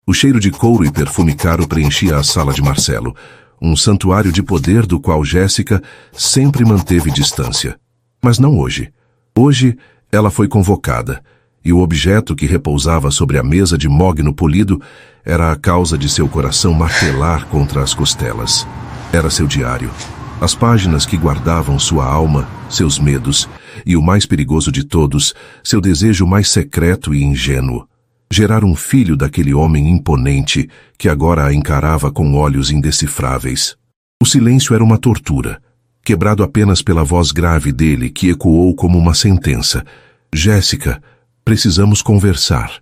O cheiro de couro e perfume caro preenchia a sala de Marcelo, um santuário de poder do qual Jéssica sempre manteve distância. Mas não hoje. Hoje, ela foi convocada, e o objeto que repousava sobre a mesa de mogno polido era a causa de seu coração martelar contra as costelas. Era seu diário. As páginas que guardavam sua alma, seus medos, e o mais perigoso de todos, seu desejo mais secreto e ingênuo. Gerar um filho daquele homem imponente que agora a encarava com olhos indecifráveis. O silêncio era uma tortura, quebrado apenas pela voz grave dele que ecoou como uma sentença. Jéssica, precisamos conversar.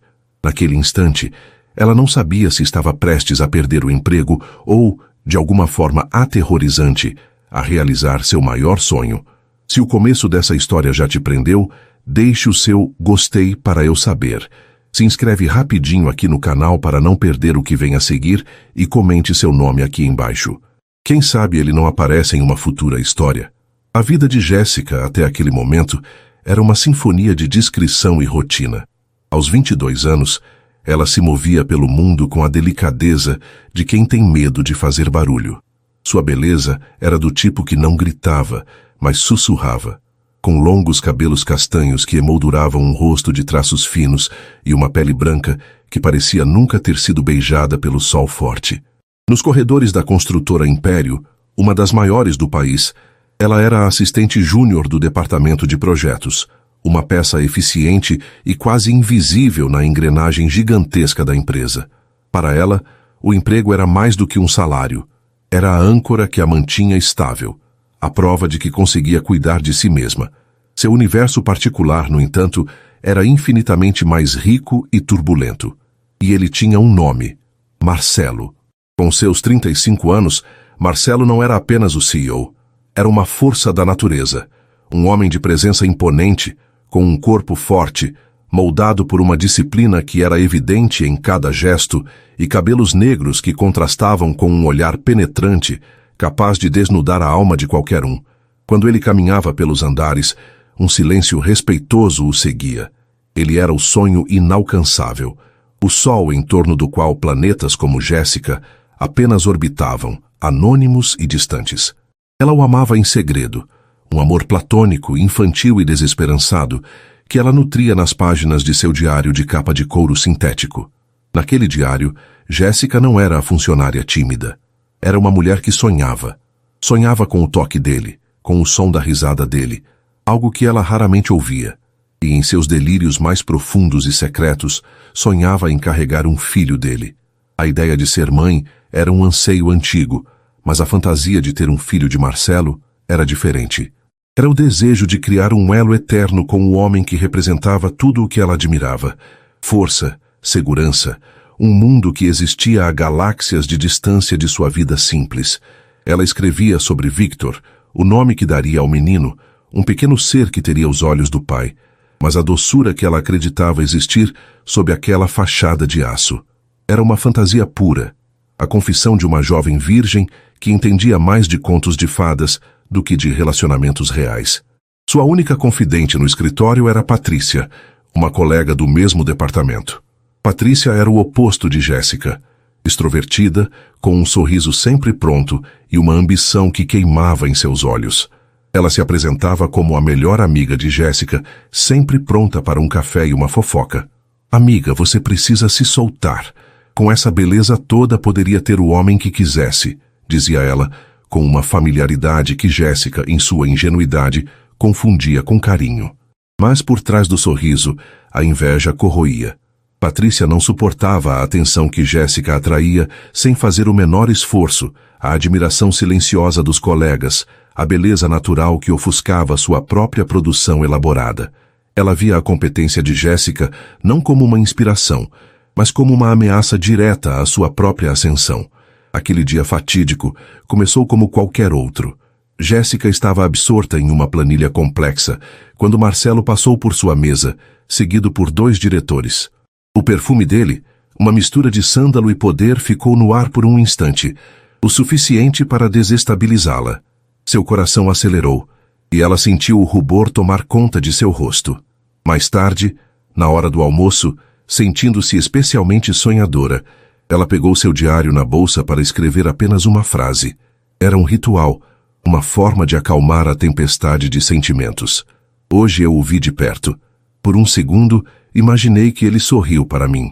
Naquele instante, ela não sabia se estava prestes a perder o emprego ou, de alguma forma aterrorizante, a realizar seu maior sonho. Se o começo dessa história já te prendeu, deixe o seu gostei para eu saber. Se inscreve rapidinho aqui no canal para não perder o que vem a seguir e comente seu nome aqui embaixo. Quem sabe ele não aparece em uma futura história. A vida de Jéssica, até aquele momento, era uma sinfonia de discrição e rotina. Aos 22 anos, ela se movia pelo mundo com a delicadeza de quem tem medo de fazer barulho. Sua beleza era do tipo que não gritava, mas sussurrava. Com longos cabelos castanhos que emolduravam um rosto de traços finos e uma pele branca que parecia nunca ter sido beijada pelo sol forte. Nos corredores da construtora Império, uma das maiores do país, ela era a assistente júnior do departamento de projetos, uma peça eficiente e quase invisível na engrenagem gigantesca da empresa. Para ela, o emprego era mais do que um salário. Era a âncora que a mantinha estável, a prova de que conseguia cuidar de si mesma. Seu universo particular, no entanto, era infinitamente mais rico e turbulento. E ele tinha um nome: Marcelo. Com seus 35 anos, Marcelo não era apenas o CEO. Era uma força da natureza, um homem de presença imponente, com um corpo forte, moldado por uma disciplina que era evidente em cada gesto e cabelos negros que contrastavam com um olhar penetrante, capaz de desnudar a alma de qualquer um. Quando ele caminhava pelos andares, um silêncio respeitoso o seguia. Ele era o sonho inalcançável, o sol em torno do qual planetas como Jéssica apenas orbitavam, anônimos e distantes. Ela o amava em segredo, um amor platônico, infantil e desesperançado, que ela nutria nas páginas de seu diário de capa de couro sintético. Naquele diário, Jéssica não era a funcionária tímida. Era uma mulher que sonhava. Sonhava com o toque dele, com o som da risada dele, algo que ela raramente ouvia. E em seus delírios mais profundos e secretos, sonhava em carregar um filho dele. A ideia de ser mãe era um anseio antigo, mas a fantasia de ter um filho de Marcelo era diferente. Era o desejo de criar um elo eterno com o homem que representava tudo o que ela admirava. Força, segurança, um mundo que existia a galáxias de distância de sua vida simples. Ela escrevia sobre Victor, o nome que daria ao menino, um pequeno ser que teria os olhos do pai, mas a doçura que ela acreditava existir sob aquela fachada de aço. Era uma fantasia pura, a confissão de uma jovem virgem que entendia mais de contos de fadas do que de relacionamentos reais. Sua única confidente no escritório era Patrícia, uma colega do mesmo departamento. Patrícia era o oposto de Jéssica, extrovertida, com um sorriso sempre pronto e uma ambição que queimava em seus olhos. Ela se apresentava como a melhor amiga de Jéssica, sempre pronta para um café e uma fofoca. Amiga, você precisa se soltar. Com essa beleza toda poderia ter o homem que quisesse, dizia ela, com uma familiaridade que Jéssica, em sua ingenuidade, confundia com carinho. Mas por trás do sorriso, a inveja corroía. Patrícia não suportava a atenção que Jéssica atraía sem fazer o menor esforço, a admiração silenciosa dos colegas, a beleza natural que ofuscava sua própria produção elaborada. Ela via a competência de Jéssica não como uma inspiração, mas como uma ameaça direta à sua própria ascensão. Aquele dia fatídico começou como qualquer outro. Jéssica estava absorta em uma planilha complexa, quando Marcelo passou por sua mesa, seguido por 2 diretores. O perfume dele, uma mistura de sândalo e poder, ficou no ar por um instante, o suficiente para desestabilizá-la. Seu coração acelerou, e ela sentiu o rubor tomar conta de seu rosto. Mais tarde, na hora do almoço, sentindo-se especialmente sonhadora, Ela pegou seu diário na bolsa para escrever apenas uma frase. Era um ritual, uma forma de acalmar a tempestade de sentimentos. Hoje eu o vi de perto. Por um segundo, imaginei que ele sorriu para mim.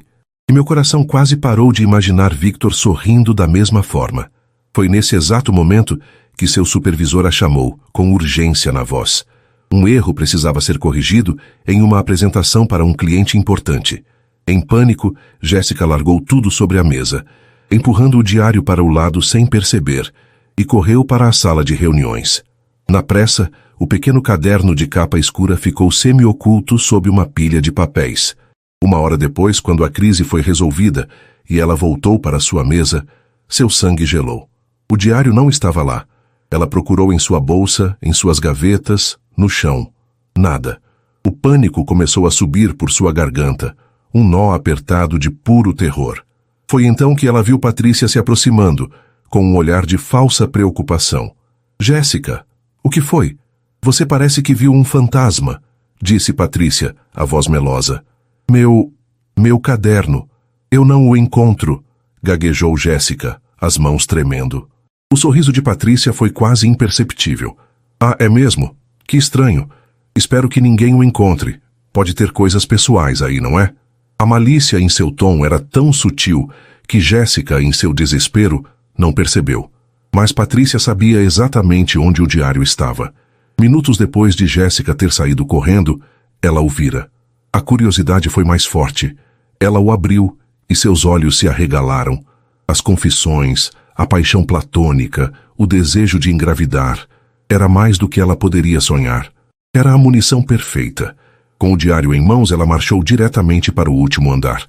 E meu coração quase parou de imaginar Victor sorrindo da mesma forma. Foi nesse exato momento que seu supervisor a chamou, com urgência na voz. Um erro precisava ser corrigido em uma apresentação para um cliente importante. Em pânico, Jéssica largou tudo sobre a mesa, empurrando o diário para o lado sem perceber, e correu para a sala de reuniões. Na pressa, o pequeno caderno de capa escura ficou semi-oculto sob uma pilha de papéis. Uma hora depois, quando a crise foi resolvida e ela voltou para sua mesa, seu sangue gelou. O diário não estava lá. Ela procurou em sua bolsa, em suas gavetas, no chão. Nada. O pânico começou a subir por sua garganta, um nó apertado de puro terror. Foi então que ela viu Patrícia se aproximando, com um olhar de falsa preocupação. Jéssica, o que foi? Você parece que viu um fantasma, disse Patrícia, a voz melosa. Meu caderno. Eu não o encontro, gaguejou Jéssica, as mãos tremendo. O sorriso de Patrícia foi quase imperceptível. Ah, é mesmo? Que estranho. Espero que ninguém o encontre. Pode ter coisas pessoais aí, não é? A malícia em seu tom era tão sutil que Jéssica, em seu desespero, não percebeu. Mas Patrícia sabia exatamente onde o diário estava. Minutos depois de Jéssica ter saído correndo, ela o vira. A curiosidade foi mais forte. Ela o abriu e seus olhos se arregalaram. As confissões, a paixão platônica, o desejo de engravidar. Era mais do que ela poderia sonhar. Era a munição perfeita. Com o diário em mãos, ela marchou diretamente para o último andar.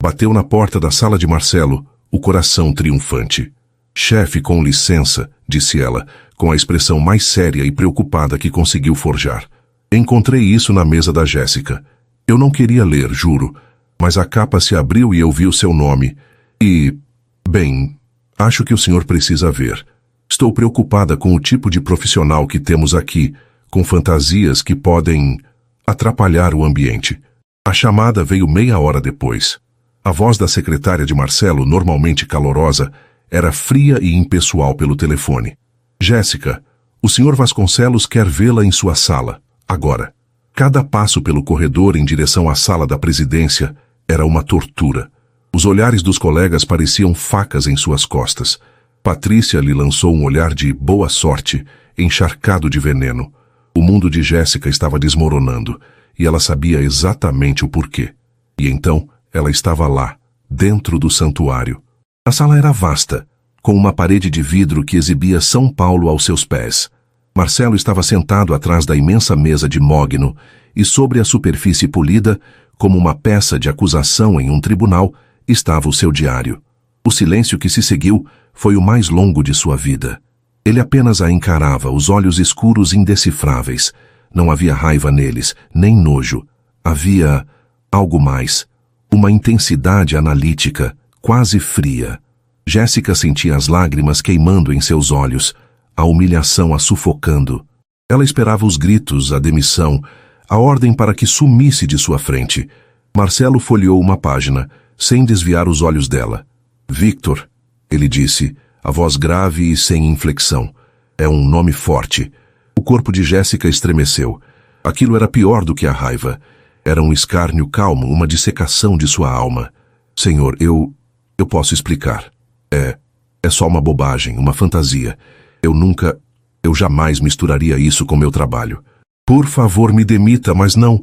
Bateu na porta da sala de Marcelo, o coração triunfante. Chefe, com licença, disse ela, com a expressão mais séria e preocupada que conseguiu forjar. Encontrei isso na mesa da Jéssica. Eu não queria ler, juro, mas a capa se abriu e eu vi o seu nome. E, bem, acho que o senhor precisa ver. Estou preocupada com o tipo de profissional que temos aqui, com fantasias que podem atrapalhar o ambiente. A chamada veio meia hora depois. A voz da secretária de Marcelo, normalmente calorosa, era fria e impessoal pelo telefone. Jéssica, o senhor Vasconcelos quer vê-la em sua sala, agora. Cada passo pelo corredor em direção à sala da presidência era uma tortura. Os olhares dos colegas pareciam facas em suas costas. Patrícia lhe lançou um olhar de boa sorte, encharcado de veneno. O mundo de Jéssica estava desmoronando, e ela sabia exatamente o porquê. E então, ela estava lá, dentro do santuário. A sala era vasta, com uma parede de vidro que exibia São Paulo aos seus pés. Marcelo estava sentado atrás da imensa mesa de mogno, e sobre a superfície polida, como uma peça de acusação em um tribunal, estava o seu diário. O silêncio que se seguiu foi o mais longo de sua vida. Ele apenas a encarava, os olhos escuros indecifráveis. Não havia raiva neles, nem nojo. Havia algo mais, uma intensidade analítica, quase fria. Jéssica sentia as lágrimas queimando em seus olhos, a humilhação a sufocando. Ela esperava os gritos, a demissão, a ordem para que sumisse de sua frente. Marcelo folheou uma página, sem desviar os olhos dela. Victor, ele disse, a voz grave e sem inflexão. É um nome forte. O corpo de Jéssica estremeceu. Aquilo era pior do que a raiva. Era um escárnio calmo, uma dissecação de sua alma. Senhor, eu posso explicar. É só uma bobagem, uma fantasia. Eu jamais misturaria isso com meu trabalho. Por favor, me demita, mas não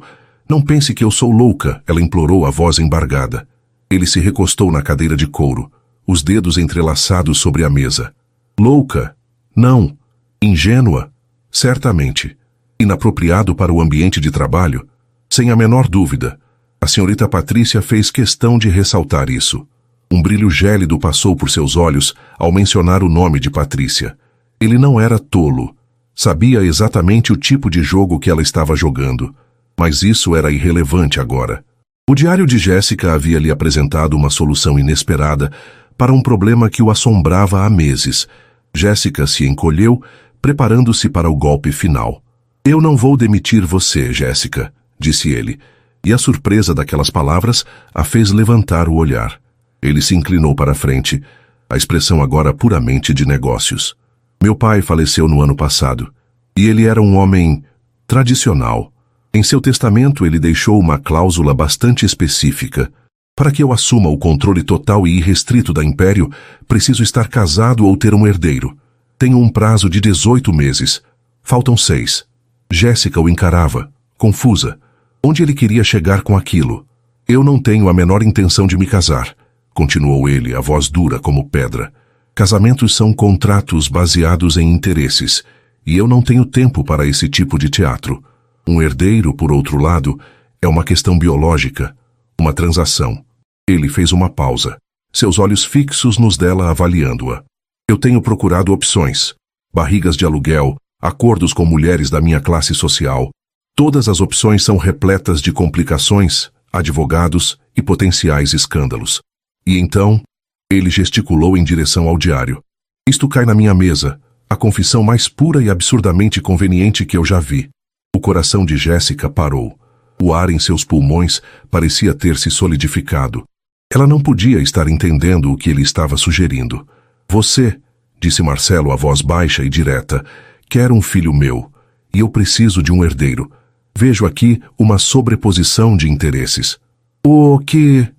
pense que eu sou louca, ela implorou, a voz embargada. Ele se recostou na cadeira de couro, os dedos entrelaçados sobre a mesa. Louca? Não. Ingênua? Certamente. Inapropriado para o ambiente de trabalho? Sem a menor dúvida. A senhorita Patrícia fez questão de ressaltar isso. Um brilho gélido passou por seus olhos ao mencionar o nome de Patrícia. Ele não era tolo. Sabia exatamente o tipo de jogo que ela estava jogando. Mas isso era irrelevante agora. O diário de Jéssica havia lhe apresentado uma solução inesperada para um problema que o assombrava há meses. Jéssica se encolheu, preparando-se para o golpe final. Eu não vou demitir você, Jéssica, disse ele, e a surpresa daquelas palavras a fez levantar o olhar. Ele se inclinou para a frente, a expressão agora puramente de negócios. Meu pai faleceu no ano passado, e ele era um homem tradicional. Em seu testamento ele deixou uma cláusula bastante específica. Para que eu assuma o controle total e irrestrito da Império, preciso estar casado ou ter um herdeiro. Tenho um prazo de 18 meses. Faltam 6. Jéssica o encarava, confusa. Onde ele queria chegar com aquilo? Eu não tenho a menor intenção de me casar, continuou ele, a voz dura como pedra. Casamentos são contratos baseados em interesses, e eu não tenho tempo para esse tipo de teatro. Um herdeiro, por outro lado, é uma questão biológica, uma transação. Ele fez uma pausa, seus olhos fixos nos dela avaliando-a. Eu tenho procurado opções, barrigas de aluguel, acordos com mulheres da minha classe social. Todas as opções são repletas de complicações, advogados e potenciais escândalos. E então, ele gesticulou em direção ao diário. Isto cai na minha mesa, a confissão mais pura e absurdamente conveniente que eu já vi. O coração de Jéssica parou. O ar em seus pulmões parecia ter se solidificado. Ela não podia estar entendendo o que ele estava sugerindo. Você, disse Marcelo a voz baixa e direta, quer um filho meu, e eu preciso de um herdeiro. Vejo aqui uma sobreposição de interesses. O que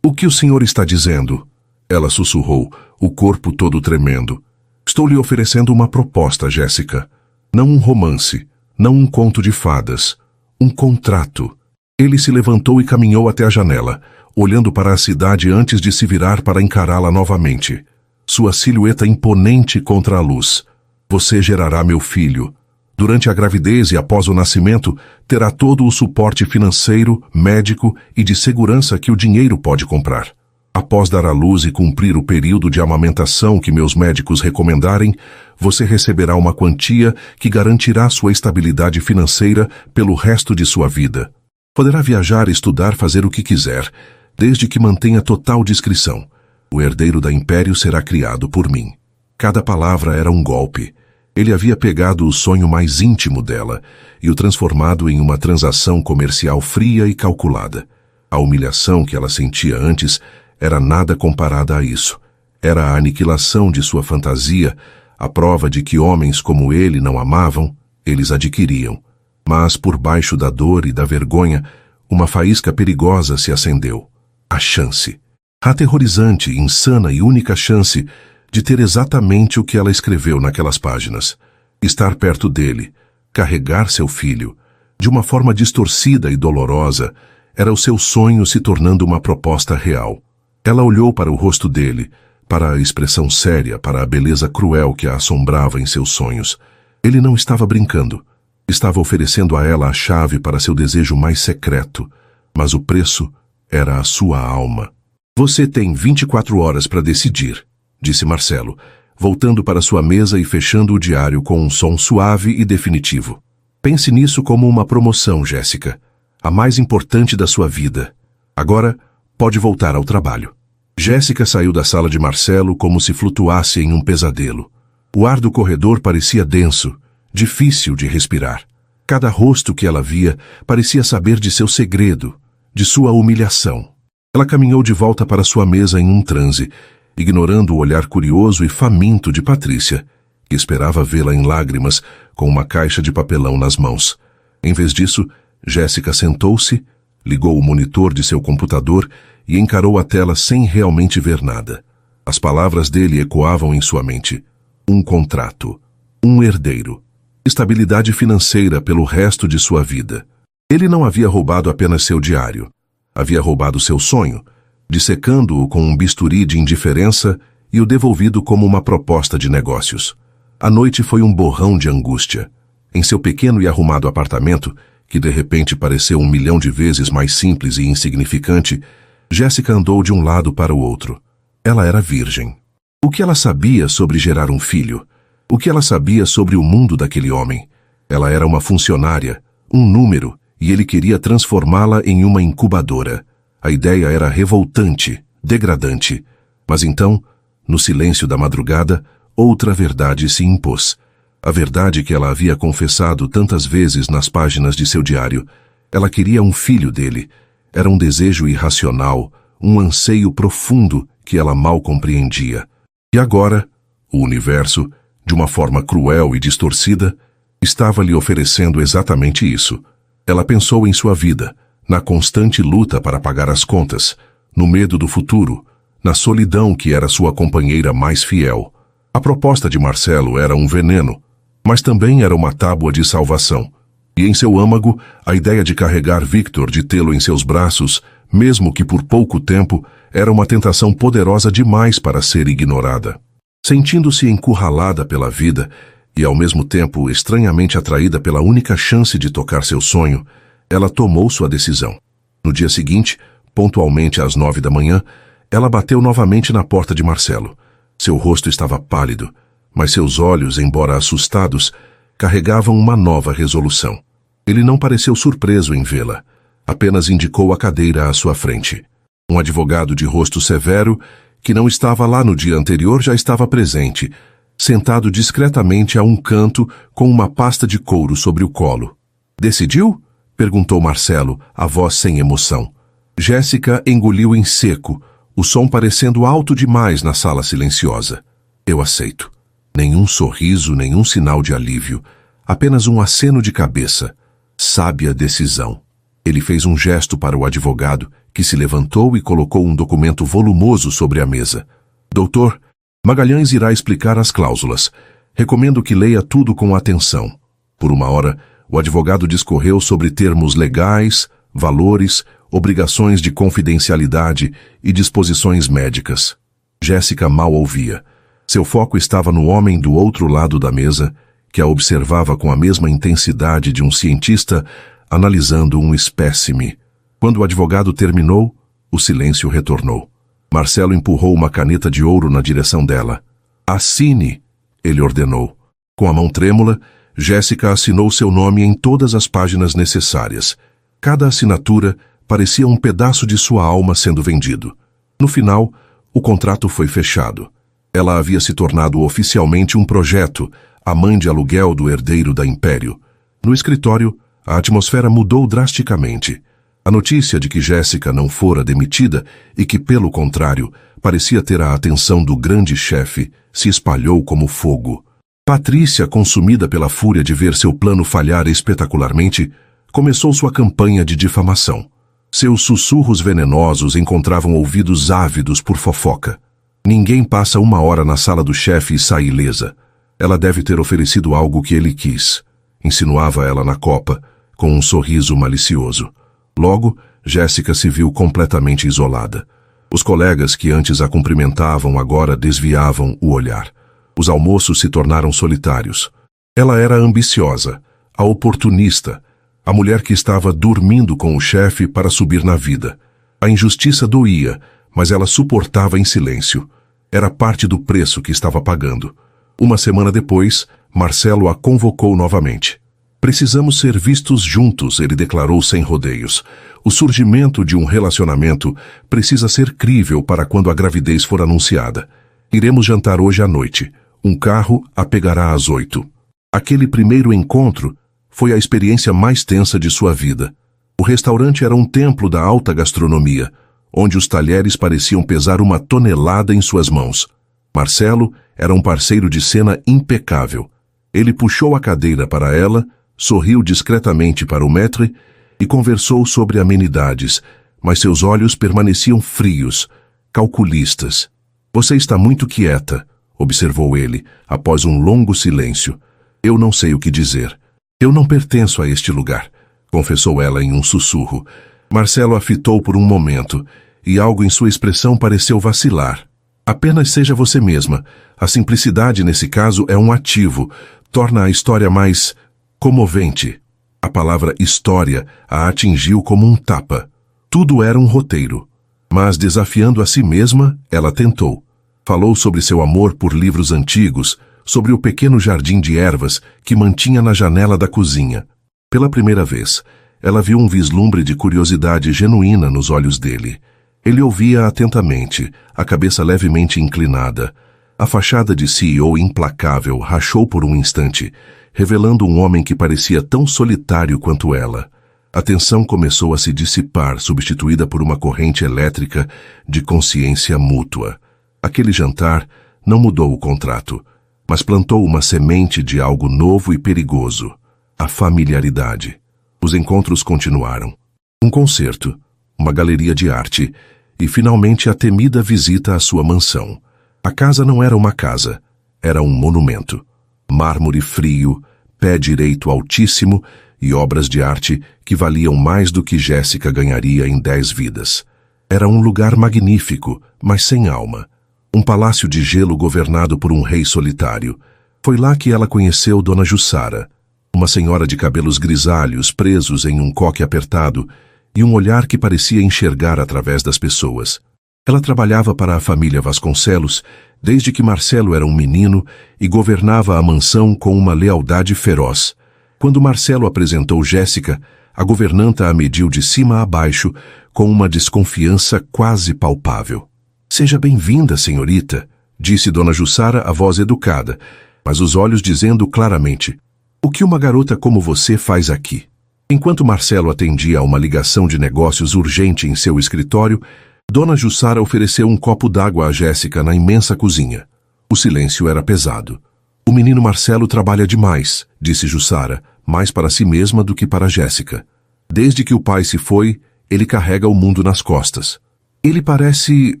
o senhor está dizendo? Ela sussurrou, o corpo todo tremendo. Estou lhe oferecendo uma proposta, Jéssica. Não um romance, não um conto de fadas. Um contrato. Ele se levantou e caminhou até a janela, olhando para a cidade antes de se virar para encará-la novamente. Sua silhueta imponente contra a luz. Você gerará meu filho. Durante a gravidez e após o nascimento, terá todo o suporte financeiro, médico e de segurança que o dinheiro pode comprar. Após dar à luz e cumprir o período de amamentação que meus médicos recomendarem, você receberá uma quantia que garantirá sua estabilidade financeira pelo resto de sua vida. Poderá viajar, estudar, fazer o que quiser, desde que mantenha total discrição. O herdeiro da Império será criado por mim. Cada palavra era um golpe. Ele havia pegado o sonho mais íntimo dela e o transformado em uma transação comercial fria e calculada. A humilhação que ela sentia antes era nada comparada a isso. Era a aniquilação de sua fantasia, a prova de que homens como ele não amavam, eles adquiriam. Mas por baixo da dor e da vergonha, uma faísca perigosa se acendeu. A chance. A aterrorizante, insana e única chance de ter exatamente o que ela escreveu naquelas páginas. Estar perto dele, carregar seu filho. De uma forma distorcida e dolorosa, era o seu sonho se tornando uma proposta real. Ela olhou para o rosto dele, para a expressão séria, para a beleza cruel que a assombrava em seus sonhos. Ele não estava brincando. Estava oferecendo a ela a chave para seu desejo mais secreto, mas o preço era a sua alma. Você tem 24 horas para decidir, disse Marcelo, voltando para sua mesa e fechando o diário com um som suave e definitivo. Pense nisso como uma promoção, Jéssica, a mais importante da sua vida. Agora, pode voltar ao trabalho. Jéssica saiu da sala de Marcelo como se flutuasse em um pesadelo. O ar do corredor parecia denso, difícil de respirar. Cada rosto que ela via parecia saber de seu segredo, de sua humilhação. Ela caminhou de volta para sua mesa em um transe, ignorando o olhar curioso e faminto de Patrícia, que esperava vê-la em lágrimas com uma caixa de papelão nas mãos. Em vez disso, Jéssica sentou-se, ligou o monitor de seu computador e encarou a tela sem realmente ver nada. As palavras dele ecoavam em sua mente. Um contrato. Um herdeiro. Estabilidade financeira pelo resto de sua vida. Ele não havia roubado apenas seu diário. Havia roubado seu sonho, dissecando-o com um bisturi de indiferença e o devolvido como uma proposta de negócios. A noite foi um borrão de angústia. Em seu pequeno e arrumado apartamento, que de repente pareceu 1 milhão de vezes mais simples e insignificante, Jéssica andou de um lado para o outro. Ela era virgem. O que ela sabia sobre gerar um filho? O que ela sabia sobre o mundo daquele homem? Ela era uma funcionária, um número, e ele queria transformá-la em uma incubadora. A ideia era revoltante, degradante. Mas então, no silêncio da madrugada, outra verdade se impôs. A verdade que ela havia confessado tantas vezes nas páginas de seu diário. Ela queria um filho dele. Era um desejo irracional, um anseio profundo que ela mal compreendia. E agora, o universo, de uma forma cruel e distorcida, estava lhe oferecendo exatamente isso. Ela pensou em sua vida, na constante luta para pagar as contas, no medo do futuro, na solidão que era sua companheira mais fiel. A proposta de Marcelo era um veneno, mas também era uma tábua de salvação. E em seu âmago, a ideia de carregar Victor, de tê-lo em seus braços, mesmo que por pouco tempo, era uma tentação poderosa demais para ser ignorada. Sentindo-se encurralada pela vida e, ao mesmo tempo, estranhamente atraída pela única chance de tocar seu sonho, ela tomou sua decisão. No dia seguinte, pontualmente às 9 da manhã, ela bateu novamente na porta de Marcelo. Seu rosto estava pálido, mas seus olhos, embora assustados, carregavam uma nova resolução. Ele não pareceu surpreso em vê-la. Apenas indicou a cadeira à sua frente. Um advogado de rosto severo, que não estava lá no dia anterior, já estava presente, sentado discretamente a um canto com uma pasta de couro sobre o colo. "Decidiu?" perguntou Marcelo, a voz sem emoção. Jéssica engoliu em seco, o som parecendo alto demais na sala silenciosa. "Eu aceito." Nenhum sorriso, nenhum sinal de alívio, apenas um aceno de cabeça. Sábia decisão. Ele fez um gesto para o advogado, que se levantou e colocou um documento volumoso sobre a mesa. "Doutor, Magalhães irá explicar as cláusulas. Recomendo que leia tudo com atenção." Por uma hora, o advogado discorreu sobre termos legais, valores, obrigações de confidencialidade e disposições médicas. Jéssica mal ouvia. Seu foco estava no homem do outro lado da mesa, que a observava com a mesma intensidade de um cientista analisando um espécime. Quando o advogado terminou, o silêncio retornou. Marcelo empurrou uma caneta de ouro na direção dela. "Assine", ele ordenou. Com a mão trêmula, Jéssica assinou seu nome em todas as páginas necessárias. Cada assinatura parecia um pedaço de sua alma sendo vendido. No final, o contrato foi fechado. Ela havia se tornado oficialmente um projeto, a mãe de aluguel do herdeiro da Império. No escritório, a atmosfera mudou drasticamente. A notícia de que Jéssica não fora demitida e que, pelo contrário, parecia ter a atenção do grande chefe, se espalhou como fogo. Patrícia, consumida pela fúria de ver seu plano falhar espetacularmente, começou sua campanha de difamação. Seus sussurros venenosos encontravam ouvidos ávidos por fofoca. Ninguém passa 1 hora na sala do chefe e sai ilesa. Ela deve ter oferecido algo que ele quis, insinuava ela na copa, com um sorriso malicioso. Logo, Jéssica se viu completamente isolada. Os colegas que antes a cumprimentavam agora desviavam o olhar. Os almoços se tornaram solitários. Ela era ambiciosa, a oportunista, a mulher que estava dormindo com o chefe para subir na vida. A injustiça doía, mas ela suportava em silêncio. Era parte do preço que estava pagando. 1 semana depois, Marcelo a convocou novamente. "Precisamos ser vistos juntos", ele declarou sem rodeios. "O surgimento de um relacionamento precisa ser crível para quando a gravidez for anunciada. Iremos jantar hoje à noite. Um carro a pegará às 8. Aquele primeiro encontro foi a experiência mais tensa de sua vida. O restaurante era um templo da alta gastronomia, onde os talheres pareciam pesar 1 tonelada em suas mãos. Marcelo era um parceiro de cena impecável. Ele puxou a cadeira para ela, sorriu discretamente para o maître e conversou sobre amenidades, mas seus olhos permaneciam frios, calculistas. "Você está muito quieta", observou ele, após um longo silêncio. "Eu não sei o que dizer. Eu não pertenço a este lugar", confessou ela em um sussurro. Marcelo a fitou por um momento, e algo em sua expressão pareceu vacilar. "Apenas seja você mesma. A simplicidade, nesse caso, é um ativo. Torna a história mais comovente." A palavra história a atingiu como um tapa. Tudo era um roteiro. Mas, desafiando a si mesma, ela tentou. Falou sobre seu amor por livros antigos, sobre o pequeno jardim de ervas que mantinha na janela da cozinha. Pela primeira vez, ela viu um vislumbre de curiosidade genuína nos olhos dele. Ele ouvia atentamente, a cabeça levemente inclinada. A fachada de CEO implacável rachou por um instante, revelando um homem que parecia tão solitário quanto ela. A tensão começou a se dissipar, substituída por uma corrente elétrica de consciência mútua. Aquele jantar não mudou o contrato, mas plantou uma semente de algo novo e perigoso: a familiaridade. Os encontros continuaram. Um concerto, uma galeria de arte e, finalmente, a temida visita à sua mansão. A casa não era uma casa, era um monumento. Mármore frio, pé direito altíssimo e obras de arte que valiam mais do que Jéssica ganharia em 10 vidas. Era um lugar magnífico, mas sem alma. Um palácio de gelo governado por um rei solitário. Foi lá que ela conheceu Dona Jussara, uma senhora de cabelos grisalhos presos em um coque apertado e um olhar que parecia enxergar através das pessoas. Ela trabalhava para a família Vasconcelos desde que Marcelo era um menino e governava a mansão com uma lealdade feroz. Quando Marcelo apresentou Jéssica, a governanta a mediu de cima a baixo com uma desconfiança quase palpável. «Seja bem-vinda, senhorita», disse Dona Jussara, a voz educada, mas os olhos dizendo claramente: «O que uma garota como você faz aqui?» Enquanto Marcelo atendia a uma ligação de negócios urgente em seu escritório, Dona Jussara ofereceu um copo d'água a Jéssica na imensa cozinha. O silêncio era pesado. «O menino Marcelo trabalha demais», disse Jussara, mais para si mesma do que para Jéssica. «Desde que o pai se foi, ele carrega o mundo nas costas». «Ele parece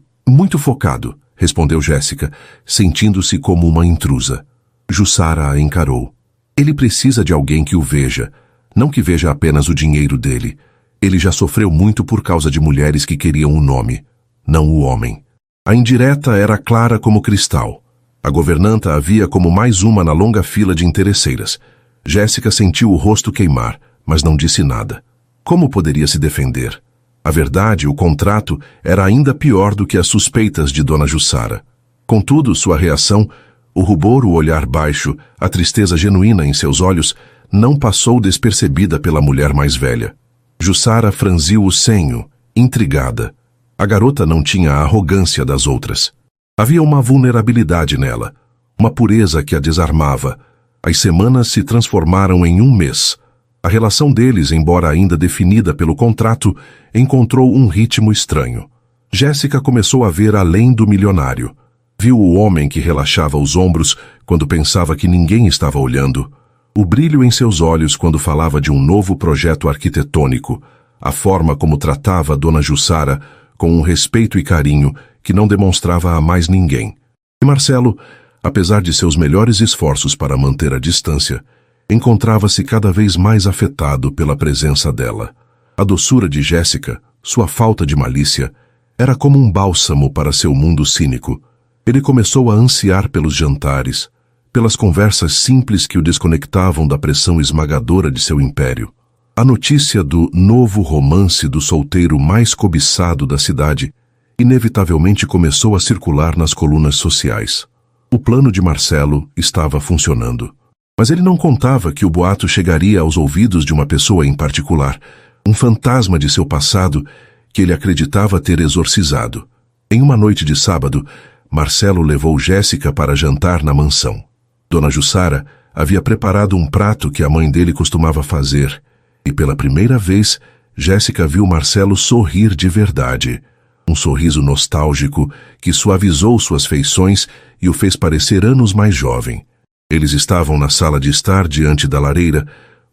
muito focado», respondeu Jéssica, sentindo-se como uma intrusa. Jussara a encarou. «Ele precisa de alguém que o veja, não que veja apenas o dinheiro dele. Ele já sofreu muito por causa de mulheres que queriam o nome, não o homem». A indireta era clara como cristal. A governanta a via como mais uma na longa fila de interesseiras. Jéssica sentiu o rosto queimar, mas não disse nada. Como poderia se defender? A verdade, o contrato, era ainda pior do que as suspeitas de Dona Jussara. Contudo, sua reação, o rubor, o olhar baixo, a tristeza genuína em seus olhos, não passou despercebida pela mulher mais velha. Jussara franziu o senho, intrigada. A garota não tinha a arrogância das outras. Havia uma vulnerabilidade nela, uma pureza que a desarmava. As semanas se transformaram em um mês. A relação deles, embora ainda definida pelo contrato, encontrou um ritmo estranho. Jéssica começou a ver além do milionário. Viu o homem que relaxava os ombros quando pensava que ninguém estava olhando. O brilho em seus olhos quando falava de um novo projeto arquitetônico. A forma como tratava Dona Jussara com um respeito e carinho que não demonstrava a mais ninguém. E Marcelo, apesar de seus melhores esforços para manter a distância, encontrava-se cada vez mais afetado pela presença dela. A doçura de Jéssica, sua falta de malícia, era como um bálsamo para seu mundo cínico. Ele começou a ansiar pelos jantares, pelas conversas simples que o desconectavam da pressão esmagadora de seu império. A notícia do novo romance do solteiro mais cobiçado da cidade inevitavelmente começou a circular nas colunas sociais. O plano de Marcelo estava funcionando. Mas ele não contava que o boato chegaria aos ouvidos de uma pessoa em particular, um fantasma de seu passado que ele acreditava ter exorcizado. Em uma noite de sábado, Marcelo levou Jéssica para jantar na mansão. Dona Jussara havia preparado um prato que a mãe dele costumava fazer, e pela primeira vez, Jéssica viu Marcelo sorrir de verdade. Um sorriso nostálgico que suavizou suas feições e o fez parecer anos mais jovem. Eles estavam na sala de estar diante da lareira,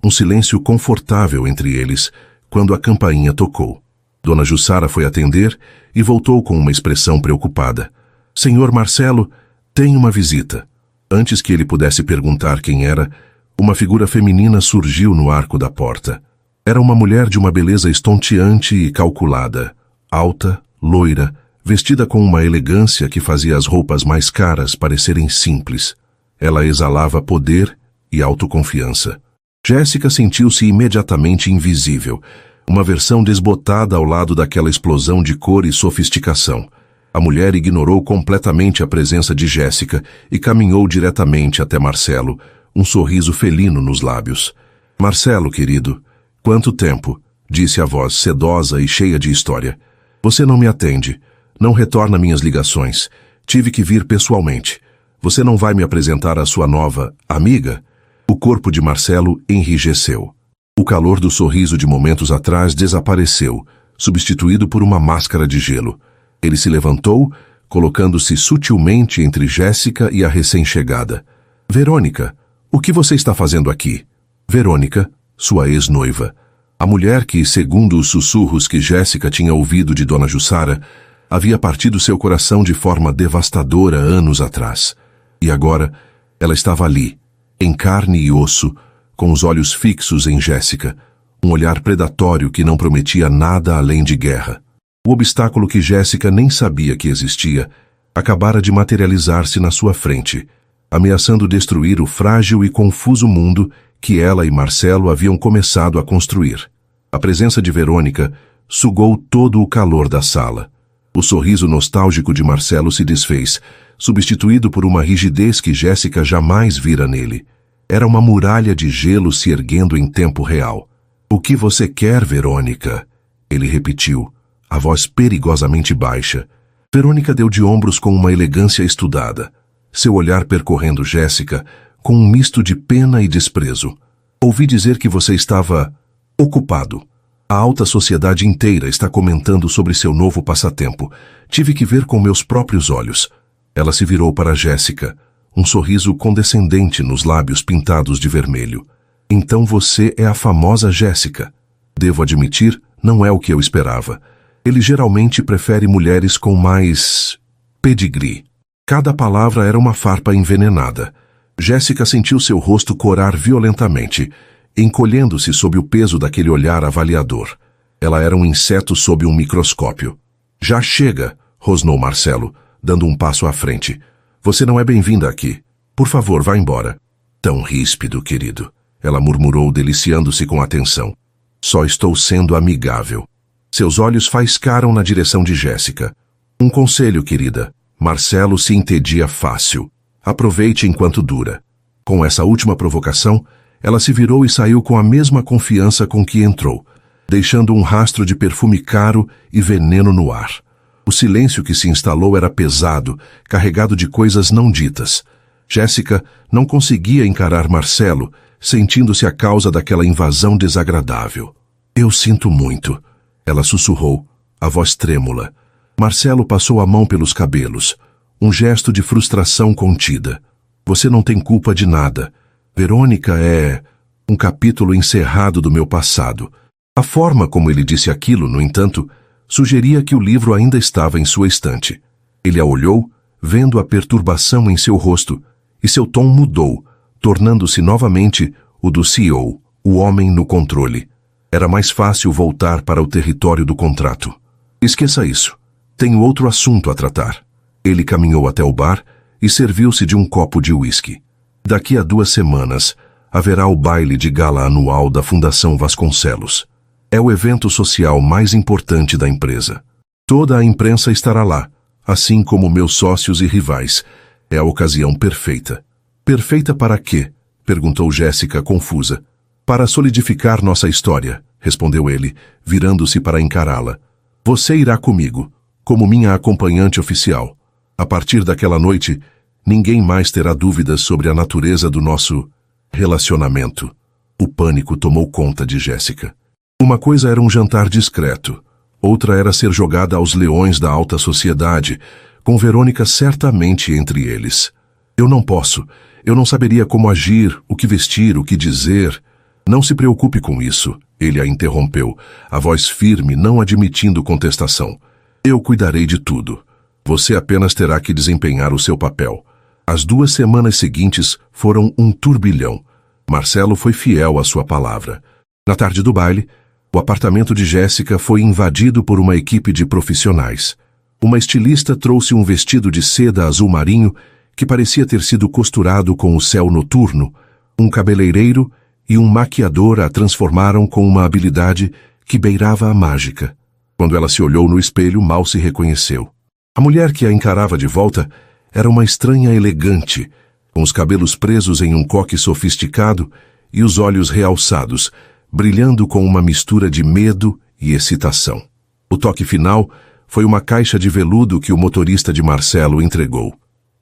um silêncio confortável entre eles, quando a campainha tocou. Dona Jussara foi atender e voltou com uma expressão preocupada. «Senhor Marcelo, tem uma visita». Antes que ele pudesse perguntar quem era, uma figura feminina surgiu no arco da porta. Era uma mulher de uma beleza estonteante e calculada, alta, loira, vestida com uma elegância que fazia as roupas mais caras parecerem simples. Ela exalava poder e autoconfiança. Jéssica sentiu-se imediatamente invisível, uma versão desbotada ao lado daquela explosão de cor e sofisticação. A mulher ignorou completamente a presença de Jéssica e caminhou diretamente até Marcelo, um sorriso felino nos lábios. «Marcelo, querido, quanto tempo?» disse a voz sedosa e cheia de história. «Você não me atende, não retorna minhas ligações. Tive que vir pessoalmente. Você não vai me apresentar a sua nova amiga?» O corpo de Marcelo enrijeceu. O calor do sorriso de momentos atrás desapareceu, substituído por uma máscara de gelo. Ele se levantou, colocando-se sutilmente entre Jéssica e a recém-chegada. Verônica, o que você está fazendo aqui? Verônica, sua ex-noiva. A mulher que, segundo os sussurros que Jéssica tinha ouvido de Dona Jussara, havia partido seu coração de forma devastadora anos atrás. E agora, ela estava ali, em carne e osso, com os olhos fixos em Jéssica, um olhar predatório que não prometia nada além de guerra. O obstáculo que Jéssica nem sabia que existia acabara de materializar-se na sua frente, ameaçando destruir o frágil e confuso mundo que ela e Marcelo haviam começado a construir. A presença de Verônica sugou todo o calor da sala. O sorriso nostálgico de Marcelo se desfez, substituído por uma rigidez que Jéssica jamais vira nele. Era uma muralha de gelo se erguendo em tempo real. "O que você quer, Verônica?" Ele repetiu, a voz perigosamente baixa. Verônica deu de ombros com uma elegância estudada, seu olhar percorrendo Jéssica com um misto de pena e desprezo. "Ouvi dizer que você estava ocupado. A alta sociedade inteira está comentando sobre seu novo passatempo. Tive que ver com meus próprios olhos." Ela se virou para Jéssica, um sorriso condescendente nos lábios pintados de vermelho. "Então você é a famosa Jéssica. Devo admitir, não é o que eu esperava. Ele geralmente prefere mulheres com mais pedigree." Cada palavra era uma farpa envenenada. Jéssica sentiu seu rosto corar violentamente, encolhendo-se sob o peso daquele olhar avaliador. Ela era um inseto sob um microscópio. "Já chega", rosnou Marcelo, dando um passo à frente. "Você não é bem-vinda aqui. Por favor, vá embora." "Tão ríspido, querido", ela murmurou, deliciando-se com a atenção. "Só estou sendo amigável." Seus olhos faiscaram na direção de Jéssica. "Um conselho, querida. Marcelo se entedia fácil. Aproveite enquanto dura." Com essa última provocação, ela se virou e saiu com a mesma confiança com que entrou, deixando um rastro de perfume caro e veneno no ar. O silêncio que se instalou era pesado, carregado de coisas não ditas. Jéssica não conseguia encarar Marcelo, sentindo-se a causa daquela invasão desagradável. "Eu sinto muito", ela sussurrou, a voz trêmula. Marcelo passou a mão pelos cabelos, um gesto de frustração contida. "Você não tem culpa de nada. Verônica é um capítulo encerrado do meu passado." A forma como ele disse aquilo, no entanto, sugeria que o livro ainda estava em sua estante. Ele a olhou, vendo a perturbação em seu rosto, e seu tom mudou, tornando-se novamente o do CEO, o homem no controle. Era mais fácil voltar para o território do contrato. "Esqueça isso. Tenho outro assunto a tratar." Ele caminhou até o bar e serviu-se de um copo de uísque. "Daqui a 2 semanas, haverá o baile de gala anual da Fundação Vasconcelos. É o evento social mais importante da empresa. Toda a imprensa estará lá, assim como meus sócios e rivais. É a ocasião perfeita." "Perfeita para quê?" perguntou Jéssica, confusa. "Para solidificar nossa história", respondeu ele, virando-se para encará-la. "Você irá comigo, como minha acompanhante oficial. A partir daquela noite, ninguém mais terá dúvidas sobre a natureza do nosso relacionamento." O pânico tomou conta de Jéssica. Uma coisa era um jantar discreto, outra era ser jogada aos leões da alta sociedade, com Verônica certamente entre eles. "Eu não posso. Eu não saberia como agir, o que vestir, o que dizer." "Não se preocupe com isso", ele a interrompeu, a voz firme, não admitindo contestação. "Eu cuidarei de tudo. Você apenas terá que desempenhar o seu papel." As 2 semanas seguintes foram um turbilhão. Marcelo foi fiel à sua palavra. Na tarde do baile, o apartamento de Jéssica foi invadido por uma equipe de profissionais. Uma estilista trouxe um vestido de seda azul marinho que parecia ter sido costurado com o céu noturno. Um cabeleireiro e um maquiador a transformaram com uma habilidade que beirava a mágica. Quando ela se olhou no espelho, mal se reconheceu. A mulher que a encarava de volta era uma estranha elegante, com os cabelos presos em um coque sofisticado e os olhos realçados, brilhando com uma mistura de medo e excitação. O toque final foi uma caixa de veludo que o motorista de Marcelo entregou.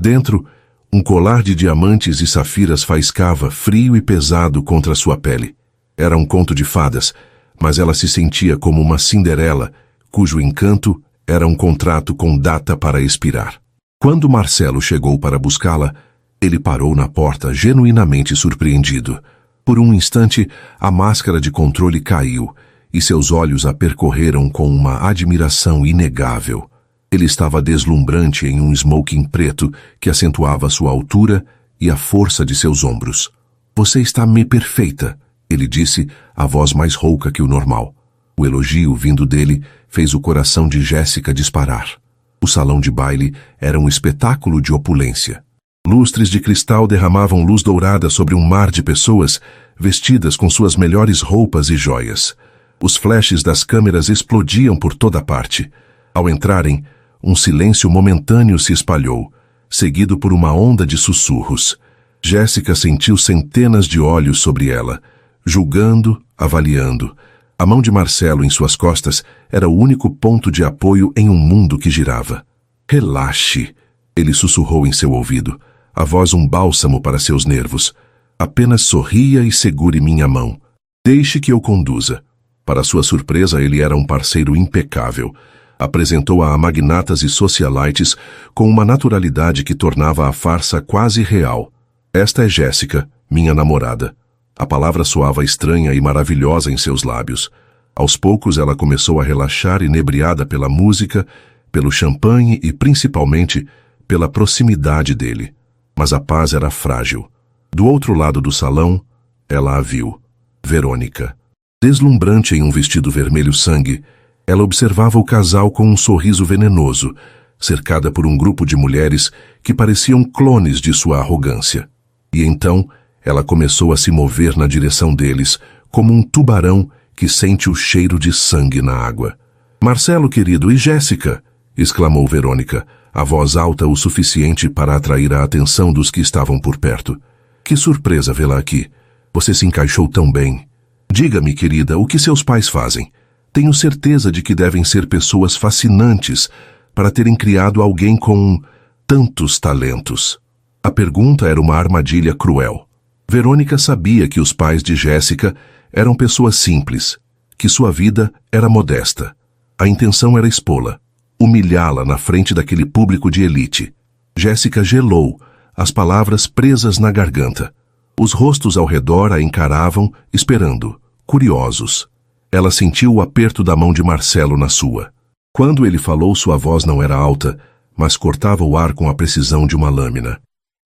Dentro, um colar de diamantes e safiras faiscava frio e pesado contra sua pele. Era um conto de fadas, mas ela se sentia como uma Cinderela, cujo encanto era um contrato com data para expirar. Quando Marcelo chegou para buscá-la, ele parou na porta genuinamente surpreendido. Por um instante, a máscara de controle caiu e seus olhos a percorreram com uma admiração inegável. Ele estava deslumbrante em um smoking preto que acentuava sua altura e a força de seus ombros. "Você está perfeita", ele disse, a voz mais rouca que o normal. O elogio vindo dele fez o coração de Jéssica disparar. O salão de baile era um espetáculo de opulência. Lustres de cristal derramavam luz dourada sobre um mar de pessoas vestidas com suas melhores roupas e joias. Os flashes das câmeras explodiam por toda parte. Ao entrarem, um silêncio momentâneo se espalhou, seguido por uma onda de sussurros. Jéssica sentiu centenas de olhos sobre ela, julgando, avaliando. A mão de Marcelo em suas costas era o único ponto de apoio em um mundo que girava. "Relaxe", ele sussurrou em seu ouvido, a voz um bálsamo para seus nervos. "Apenas sorria e segure minha mão. Deixe que eu conduza." Para sua surpresa, ele era um parceiro impecável. Apresentou-a a magnatas e socialites com uma naturalidade que tornava a farsa quase real. "Esta é Jéssica, minha namorada." A palavra soava estranha e maravilhosa em seus lábios. Aos poucos ela começou a relaxar, inebriada pela música, pelo champanhe e, principalmente, pela proximidade dele. Mas a paz era frágil. Do outro lado do salão, ela a viu. Verônica. Deslumbrante em um vestido vermelho sangue, ela observava o casal com um sorriso venenoso, cercada por um grupo de mulheres que pareciam clones de sua arrogância. E então, ela começou a se mover na direção deles, como um tubarão que sente o cheiro de sangue na água. "Marcelo, querido, e Jéssica?" exclamou Verônica, a voz alta o suficiente para atrair a atenção dos que estavam por perto. "Que surpresa vê-la aqui. Você se encaixou tão bem. Diga-me, querida, o que seus pais fazem? Tenho certeza de que devem ser pessoas fascinantes para terem criado alguém com tantos talentos." A pergunta era uma armadilha cruel. Verônica sabia que os pais de Jéssica eram pessoas simples, que sua vida era modesta. A intenção era expô-la, humilhá-la na frente daquele público de elite. Jéssica gelou, as palavras presas na garganta. Os rostos ao redor a encaravam, esperando, curiosos. Ela sentiu o aperto da mão de Marcelo na sua. Quando ele falou, sua voz não era alta, mas cortava o ar com a precisão de uma lâmina.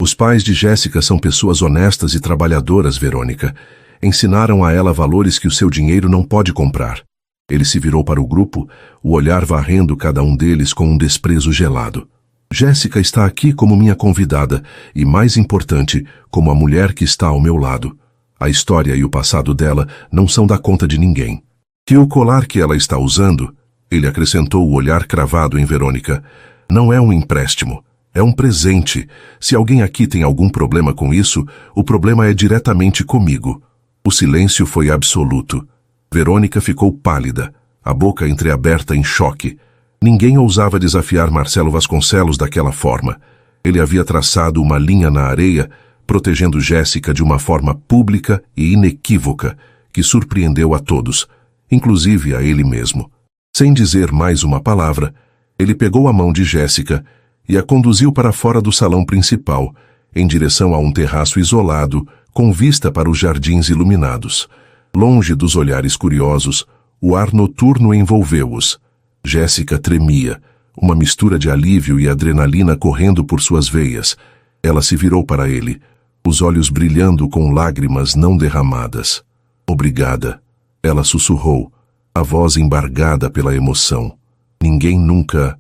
"Os pais de Jéssica são pessoas honestas e trabalhadoras, Verônica. Ensinaram a ela valores que o seu dinheiro não pode comprar." Ele se virou para o grupo, o olhar varrendo cada um deles com um desprezo gelado. "Jéssica está aqui como minha convidada e, mais importante, como a mulher que está ao meu lado. A história e o passado dela não são da conta de ninguém. Que o colar que ela está usando," ele acrescentou, o olhar cravado em Verônica, "não é um empréstimo. É um presente. Se alguém aqui tem algum problema com isso, o problema é diretamente comigo." O silêncio foi absoluto. Verônica ficou pálida, a boca entreaberta em choque. Ninguém ousava desafiar Marcelo Vasconcelos daquela forma. Ele havia traçado uma linha na areia, protegendo Jéssica de uma forma pública e inequívoca, que surpreendeu a todos, inclusive a ele mesmo. Sem dizer mais uma palavra, ele pegou a mão de Jéssica e a conduziu para fora do salão principal, em direção a um terraço isolado, com vista para os jardins iluminados. Longe dos olhares curiosos, o ar noturno envolveu-os. Jéssica tremia, uma mistura de alívio e adrenalina correndo por suas veias. Ela se virou para ele, os olhos brilhando com lágrimas não derramadas. "Obrigada", ela sussurrou, a voz embargada pela emoção. Ninguém nunca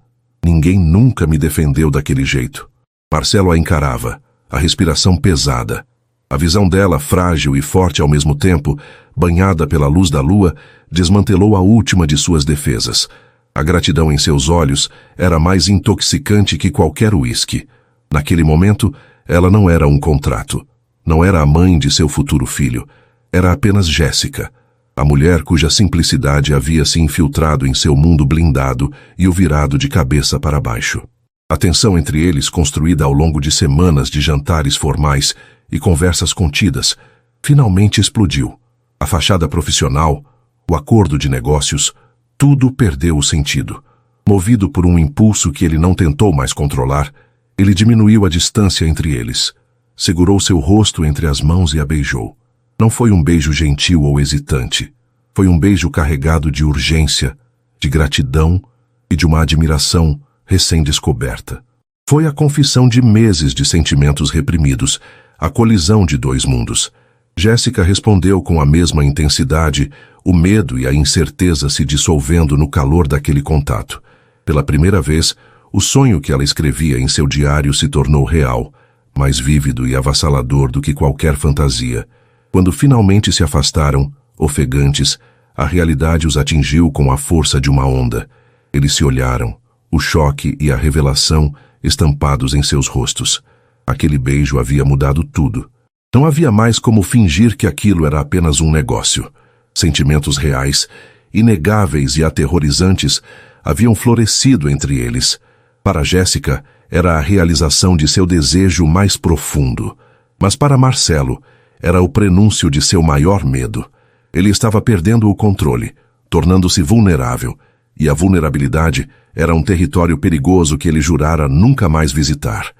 me defendeu daquele jeito." Marcelo a encarava, a respiração pesada. A visão dela, frágil e forte ao mesmo tempo, banhada pela luz da lua, desmantelou a última de suas defesas. A gratidão em seus olhos era mais intoxicante que qualquer uísque. Naquele momento, ela não era um contrato. Não era a mãe de seu futuro filho. Era apenas Jéssica, a mulher cuja simplicidade havia se infiltrado em seu mundo blindado e o virado de cabeça para baixo. A tensão entre eles, construída ao longo de semanas de jantares formais e conversas contidas, finalmente explodiu. A fachada profissional, o acordo de negócios, tudo perdeu o sentido. Movido por um impulso que ele não tentou mais controlar, Ele diminuiu a distância entre eles. Segurou seu rosto entre as mãos e a beijou. Não foi um beijo gentil ou hesitante. Foi um beijo carregado de urgência, de gratidão e de uma admiração recém-descoberta. Foi a confissão de meses de sentimentos reprimidos, a colisão de dois mundos. Jéssica respondeu com a mesma intensidade, o medo e a incerteza se dissolvendo no calor daquele contato. Pela primeira vez, o sonho que ela escrevia em seu diário se tornou real, mais vívido e avassalador do que qualquer fantasia. Quando finalmente se afastaram, ofegantes, a realidade os atingiu com a força de uma onda. Eles se olharam, o choque e a revelação estampados em seus rostos. Aquele beijo havia mudado tudo. Não havia mais como fingir que aquilo era apenas um negócio. Sentimentos reais, inegáveis e aterrorizantes haviam florescido entre eles. Para Jéssica, era a realização de seu desejo mais profundo. Mas para Marcelo, era o prenúncio de seu maior medo. Ele estava perdendo o controle, tornando-se vulnerável, e a vulnerabilidade era um território perigoso que ele jurara nunca mais visitar.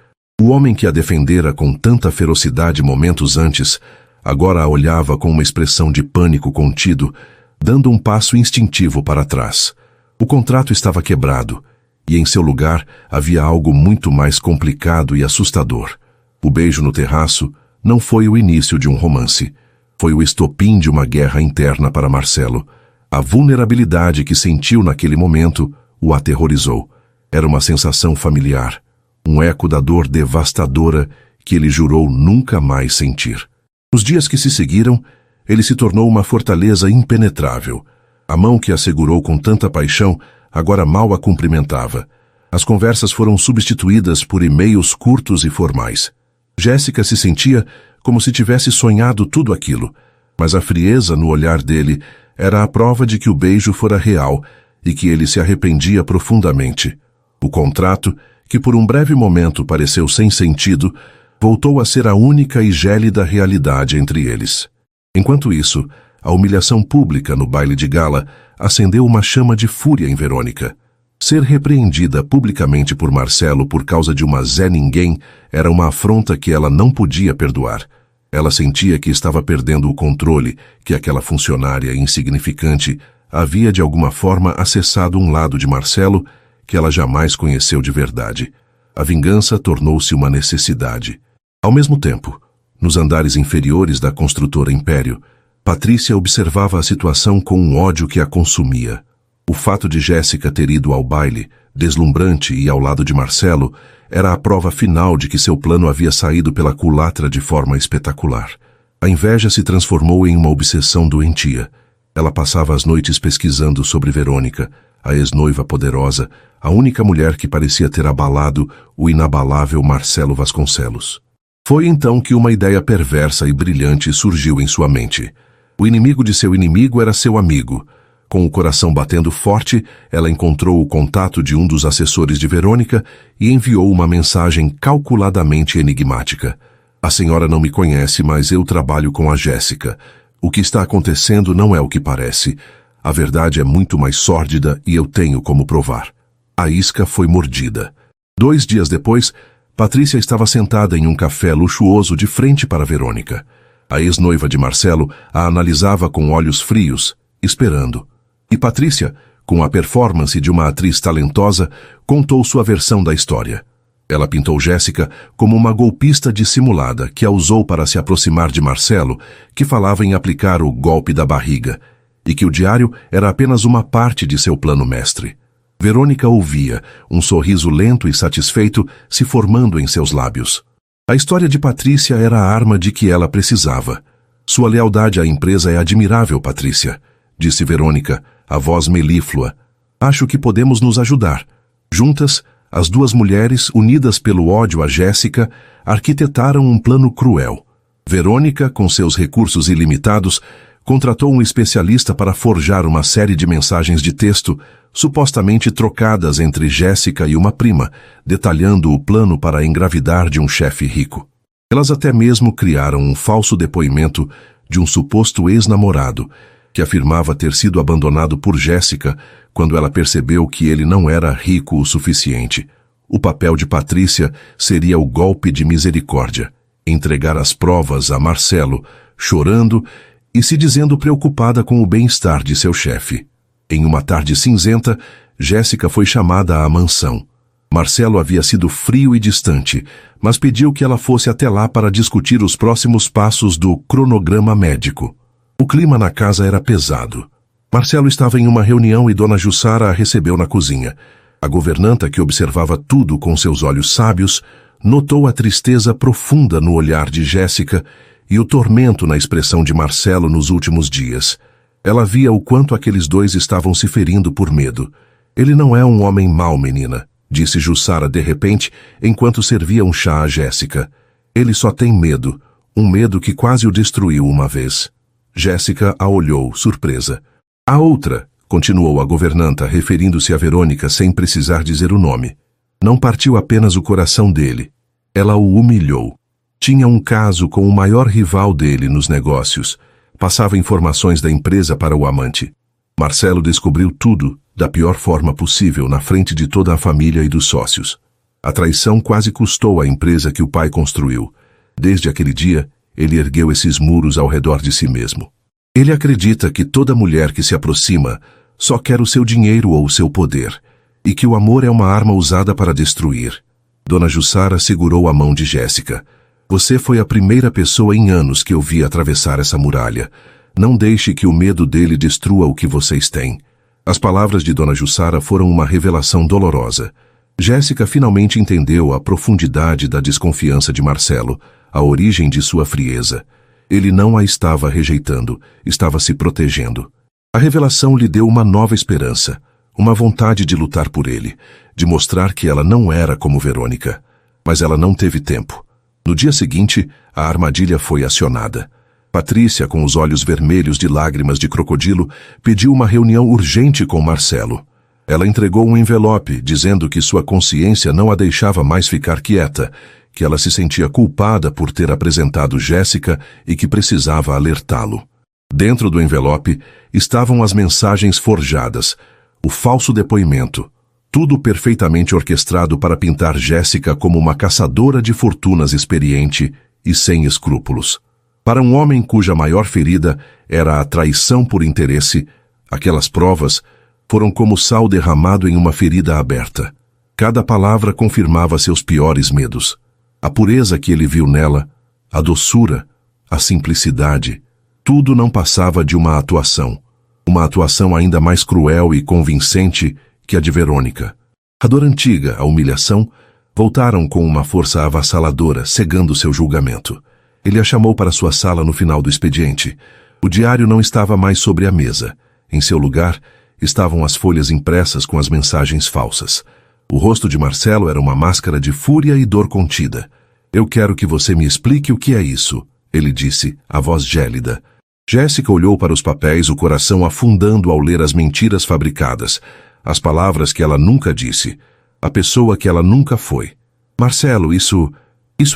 O homem que a defendera com tanta ferocidade momentos antes, agora a olhava com uma expressão de pânico contido, dando um passo instintivo para trás. O contrato estava quebrado, e em seu lugar havia algo muito mais complicado e assustador. O beijo no terraço não foi o início de um romance. Foi o estopim de uma guerra interna para Marcelo. A vulnerabilidade que sentiu naquele momento o aterrorizou. Era uma sensação familiar, um eco da dor devastadora que ele jurou nunca mais sentir. Nos dias que se seguiram, ele se tornou uma fortaleza impenetrável. A mão que a segurou com tanta paixão agora mal a cumprimentava. As conversas foram substituídas por e-mails curtos e formais. Jéssica se sentia como se tivesse sonhado tudo aquilo, mas a frieza no olhar dele era a prova de que o beijo fora real e que ele se arrependia profundamente. O contrato, que por um breve momento pareceu sem sentido, voltou a ser a única e gélida realidade entre eles. Enquanto isso, a humilhação pública no baile de gala acendeu uma chama de fúria em Verônica. Ser repreendida publicamente por Marcelo por causa de uma Zé Ninguém era uma afronta que ela não podia perdoar. Ela sentia que estava perdendo o controle, que aquela funcionária insignificante havia de alguma forma acessado um lado de Marcelo que ela jamais conheceu de verdade. A vingança tornou-se uma necessidade. Ao mesmo tempo, nos andares inferiores da construtora Império, Patrícia observava a situação com um ódio que a consumia. O fato de Jéssica ter ido ao baile, deslumbrante e ao lado de Marcelo, era a prova final de que seu plano havia saído pela culatra de forma espetacular. A inveja se transformou em uma obsessão doentia. Ela passava as noites pesquisando sobre Verônica, a ex-noiva poderosa, a única mulher que parecia ter abalado o inabalável Marcelo Vasconcelos. Foi então que uma ideia perversa e brilhante surgiu em sua mente. O inimigo de seu inimigo era seu amigo. Com o coração batendo forte, ela encontrou o contato de um dos assessores de Verônica e enviou uma mensagem calculadamente enigmática. A senhora não me conhece, mas eu trabalho com a Jéssica. O que está acontecendo não é o que parece. A verdade é muito mais sórdida e eu tenho como provar. A isca foi mordida. 2 dias depois, Patrícia estava sentada em um café luxuoso de frente para Verônica. A ex-noiva de Marcelo a analisava com olhos frios, esperando. E Patrícia, com a performance de uma atriz talentosa, contou sua versão da história. Ela pintou Jéssica como uma golpista dissimulada que a usou para se aproximar de Marcelo, que falava em aplicar o golpe da barriga, e que o diário era apenas uma parte de seu plano mestre. Verônica ouvia, um sorriso lento e satisfeito se formando em seus lábios. A história de Patrícia era a arma de que ela precisava. Sua lealdade à empresa é admirável, Patrícia, disse Verônica, a voz melíflua. Acho que podemos nos ajudar. Juntas, as duas mulheres, unidas pelo ódio a Jéssica, arquitetaram um plano cruel. Verônica, com seus recursos ilimitados, contratou um especialista para forjar uma série de mensagens de texto, supostamente trocadas entre Jéssica e uma prima, detalhando o plano para engravidar de um chefe rico. Elas até mesmo criaram um falso depoimento de um suposto ex-namorado, que afirmava ter sido abandonado por Jéssica quando ela percebeu que ele não era rico o suficiente. O papel de Patrícia seria o golpe de misericórdia, entregar as provas a Marcelo, chorando e se dizendo preocupada com o bem-estar de seu chefe. Em uma tarde cinzenta, Jéssica foi chamada à mansão. Marcelo havia sido frio e distante, mas pediu que ela fosse até lá para discutir os próximos passos do cronograma médico. O clima na casa era pesado. Marcelo estava em uma reunião e Dona Jussara a recebeu na cozinha. A governanta, que observava tudo com seus olhos sábios, notou a tristeza profunda no olhar de Jéssica e o tormento na expressão de Marcelo nos últimos dias. Ela via o quanto aqueles dois estavam se ferindo por medo. Ele não é um homem mau, menina, disse Jussara de repente, enquanto servia um chá a Jéssica. Ele só tem medo, um medo que quase o destruiu uma vez. Jéssica a olhou, surpresa. A outra, continuou a governanta, referindo-se a Verônica sem precisar dizer o nome. Não partiu apenas o coração dele. Ela o humilhou. Tinha um caso com o maior rival dele nos negócios. Passava informações da empresa para o amante. Marcelo descobriu tudo, da pior forma possível, na frente de toda a família e dos sócios. A traição quase custou a empresa que o pai construiu. Desde aquele dia, ele ergueu esses muros ao redor de si mesmo. Ele acredita que toda mulher que se aproxima só quer o seu dinheiro ou o seu poder, e que o amor é uma arma usada para destruir. Dona Jussara segurou a mão de Jéssica. Você foi a primeira pessoa em anos que eu vi atravessar essa muralha. Não deixe que o medo dele destrua o que vocês têm. As palavras de Dona Jussara foram uma revelação dolorosa. Jéssica finalmente entendeu a profundidade da desconfiança de Marcelo, a origem de sua frieza. Ele não a estava rejeitando, estava se protegendo. A revelação lhe deu uma nova esperança, uma vontade de lutar por ele, de mostrar que ela não era como Verônica. Mas ela não teve tempo. No dia seguinte, a armadilha foi acionada. Patrícia, com os olhos vermelhos de lágrimas de crocodilo, pediu uma reunião urgente com Marcelo. Ela entregou um envelope, dizendo que sua consciência não a deixava mais ficar quieta, que ela se sentia culpada por ter apresentado Jéssica e que precisava alertá-lo. Dentro do envelope estavam as mensagens forjadas, o falso depoimento, tudo perfeitamente orquestrado para pintar Jéssica como uma caçadora de fortunas experiente e sem escrúpulos. Para um homem cuja maior ferida era a traição por interesse, aquelas provas foram como sal derramado em uma ferida aberta. Cada palavra confirmava seus piores medos. A pureza que ele viu nela, a doçura, a simplicidade, tudo não passava de uma atuação ainda mais cruel e convincente que a de Verônica. A dor antiga, a humilhação, voltaram com uma força avassaladora, cegando seu julgamento. Ele a chamou para sua sala no final do expediente. O diário não estava mais sobre a mesa. Em seu lugar, estavam as folhas impressas com as mensagens falsas. O rosto de Marcelo era uma máscara de fúria e dor contida. Eu quero que você me explique o que é isso, ele disse, a voz gélida. Jéssica olhou para os papéis, o coração afundando ao ler as mentiras fabricadas, as palavras que ela nunca disse, a pessoa que ela nunca foi. Marcelo, isso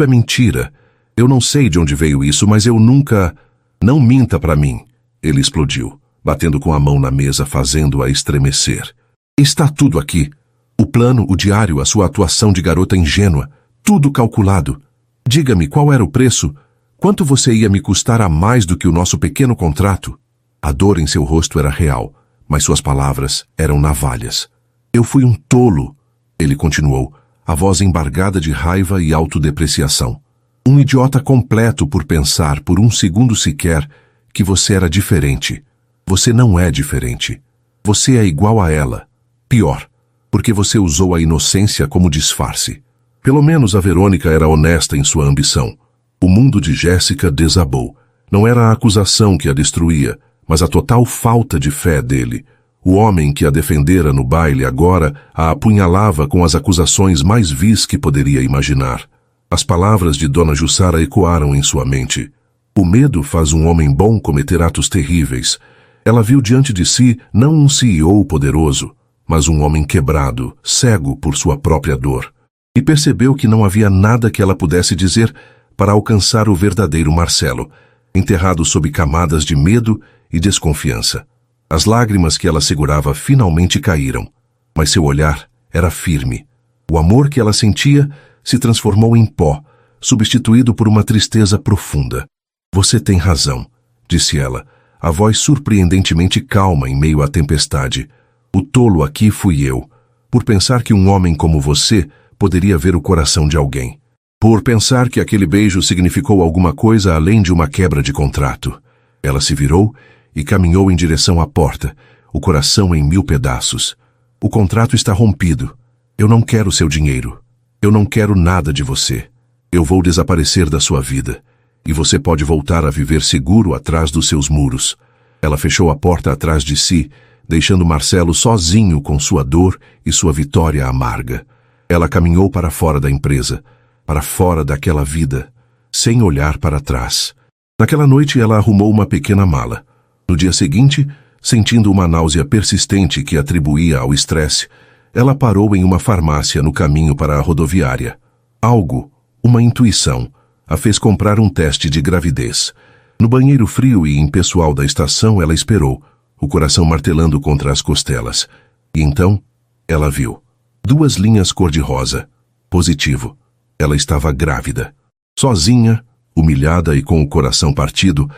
é mentira. Eu não sei de onde veio isso, mas eu nunca... Não minta para mim, ele explodiu, batendo com a mão na mesa, fazendo-a estremecer. Está tudo aqui. O plano, o diário, a sua atuação de garota ingênua, tudo calculado. Diga-me qual era o preço, quanto você ia me custar a mais do que o nosso pequeno contrato? A dor em seu rosto era real, mas suas palavras eram navalhas. Eu fui um tolo, ele continuou, a voz embargada de raiva e autodepreciação. Um idiota completo por pensar, por um segundo sequer, que você era diferente. Você não é diferente. Você é igual a ela. Pior, porque você usou a inocência como disfarce. Pelo menos a Verônica era honesta em sua ambição. O mundo de Jéssica desabou. Não era a acusação que a destruía, mas a total falta de fé dele. O homem que a defendera no baile agora a apunhalava com as acusações mais vis que poderia imaginar. As palavras de Dona Jussara ecoaram em sua mente. O medo faz um homem bom cometer atos terríveis. Ela viu diante de si não um CEO poderoso, mas um homem quebrado, cego por sua própria dor. E percebeu que não havia nada que ela pudesse dizer para alcançar o verdadeiro Marcelo, enterrado sob camadas de medo e desconfiança. As lágrimas que ela segurava finalmente caíram, mas seu olhar era firme. O amor que ela sentia se transformou em pó, substituído por uma tristeza profunda. Você tem razão, disse ela, a voz surpreendentemente calma em meio à tempestade. O tolo aqui fui eu, por pensar que um homem como você poderia ver o coração de alguém. Por pensar que aquele beijo significou alguma coisa além de uma quebra de contrato. Ela se virou e caminhou em direção à porta, o coração em 1000 pedaços. O contrato está rompido. Eu não quero seu dinheiro. Eu não quero nada de você. Eu vou desaparecer da sua vida. E você pode voltar a viver seguro atrás dos seus muros. Ela fechou a porta atrás de si, deixando Marcelo sozinho com sua dor e sua vitória amarga. Ela caminhou para fora da empresa, para fora daquela vida, sem olhar para trás. Naquela noite ela arrumou uma pequena mala. No dia seguinte, sentindo uma náusea persistente que atribuía ao estresse, ela parou em uma farmácia no caminho para a rodoviária. Algo, uma intuição, a fez comprar um teste de gravidez. No banheiro frio e impessoal da estação ela esperou, o coração martelando contra as costelas. E então, ela viu. 2 linhas cor-de-rosa. Positivo. Ela estava grávida. Sozinha, humilhada e com o coração partido,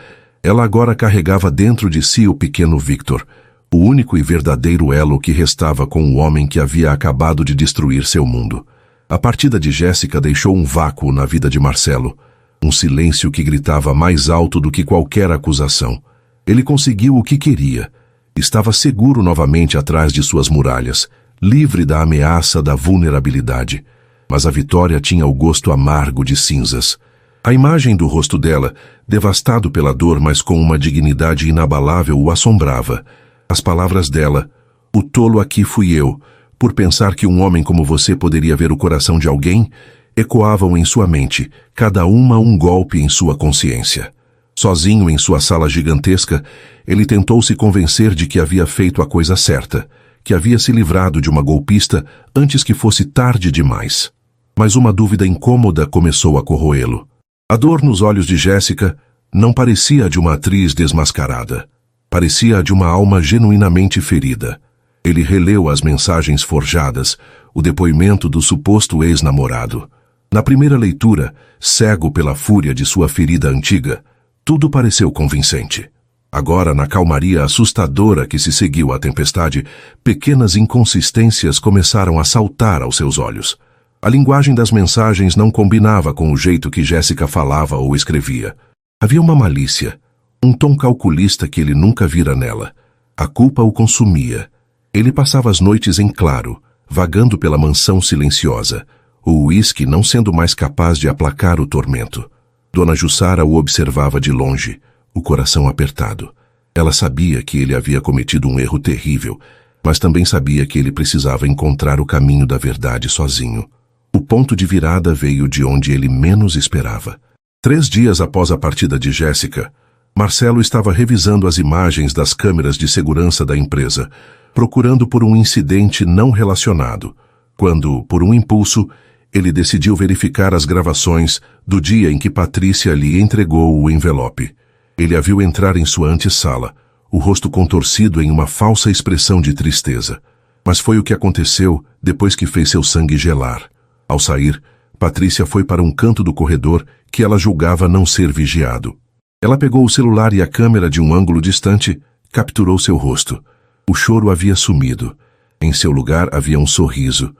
ela agora carregava dentro de si o pequeno Victor, o único e verdadeiro elo que restava com o homem que havia acabado de destruir seu mundo. A partida de Jéssica deixou um vácuo na vida de Marcelo, um silêncio que gritava mais alto do que qualquer acusação. Ele conseguiu o que queria. Estava seguro novamente atrás de suas muralhas, livre da ameaça da vulnerabilidade. Mas a vitória tinha o gosto amargo de cinzas. A imagem do rosto dela, devastado pela dor, mas com uma dignidade inabalável, o assombrava. As palavras dela, "O tolo aqui fui eu, por pensar que um homem como você poderia ver o coração de alguém", ecoavam em sua mente, cada uma um golpe em sua consciência. Sozinho em sua sala gigantesca, ele tentou se convencer de que havia feito a coisa certa, que havia se livrado de uma golpista antes que fosse tarde demais. Mas uma dúvida incômoda começou a corroê-lo. A dor nos olhos de Jéssica não parecia a de uma atriz desmascarada. Parecia a de uma alma genuinamente ferida. Ele releu as mensagens forjadas, o depoimento do suposto ex-namorado. Na primeira leitura, cego pela fúria de sua ferida antiga, tudo pareceu convincente. Agora, na calmaria assustadora que se seguiu à tempestade, pequenas inconsistências começaram a saltar aos seus olhos. A linguagem das mensagens não combinava com o jeito que Jéssica falava ou escrevia. Havia uma malícia, um tom calculista que ele nunca vira nela. A culpa o consumia. Ele passava as noites em claro, vagando pela mansão silenciosa, o uísque não sendo mais capaz de aplacar o tormento. Dona Jussara o observava de longe, o coração apertado. Ela sabia que ele havia cometido um erro terrível, mas também sabia que ele precisava encontrar o caminho da verdade sozinho. O ponto de virada veio de onde ele menos esperava. 3 dias após a partida de Jéssica, Marcelo estava revisando as imagens das câmeras de segurança da empresa, procurando por um incidente não relacionado, quando, por um impulso, ele decidiu verificar as gravações do dia em que Patrícia lhe entregou o envelope. Ele a viu entrar em sua antessala, o rosto contorcido em uma falsa expressão de tristeza. Mas foi o que aconteceu depois que fez seu sangue gelar. Ao sair, Patrícia foi para um canto do corredor que ela julgava não ser vigiado. Ela pegou o celular e a câmera de um ângulo distante, capturou seu rosto. O choro havia sumido. Em seu lugar havia um sorriso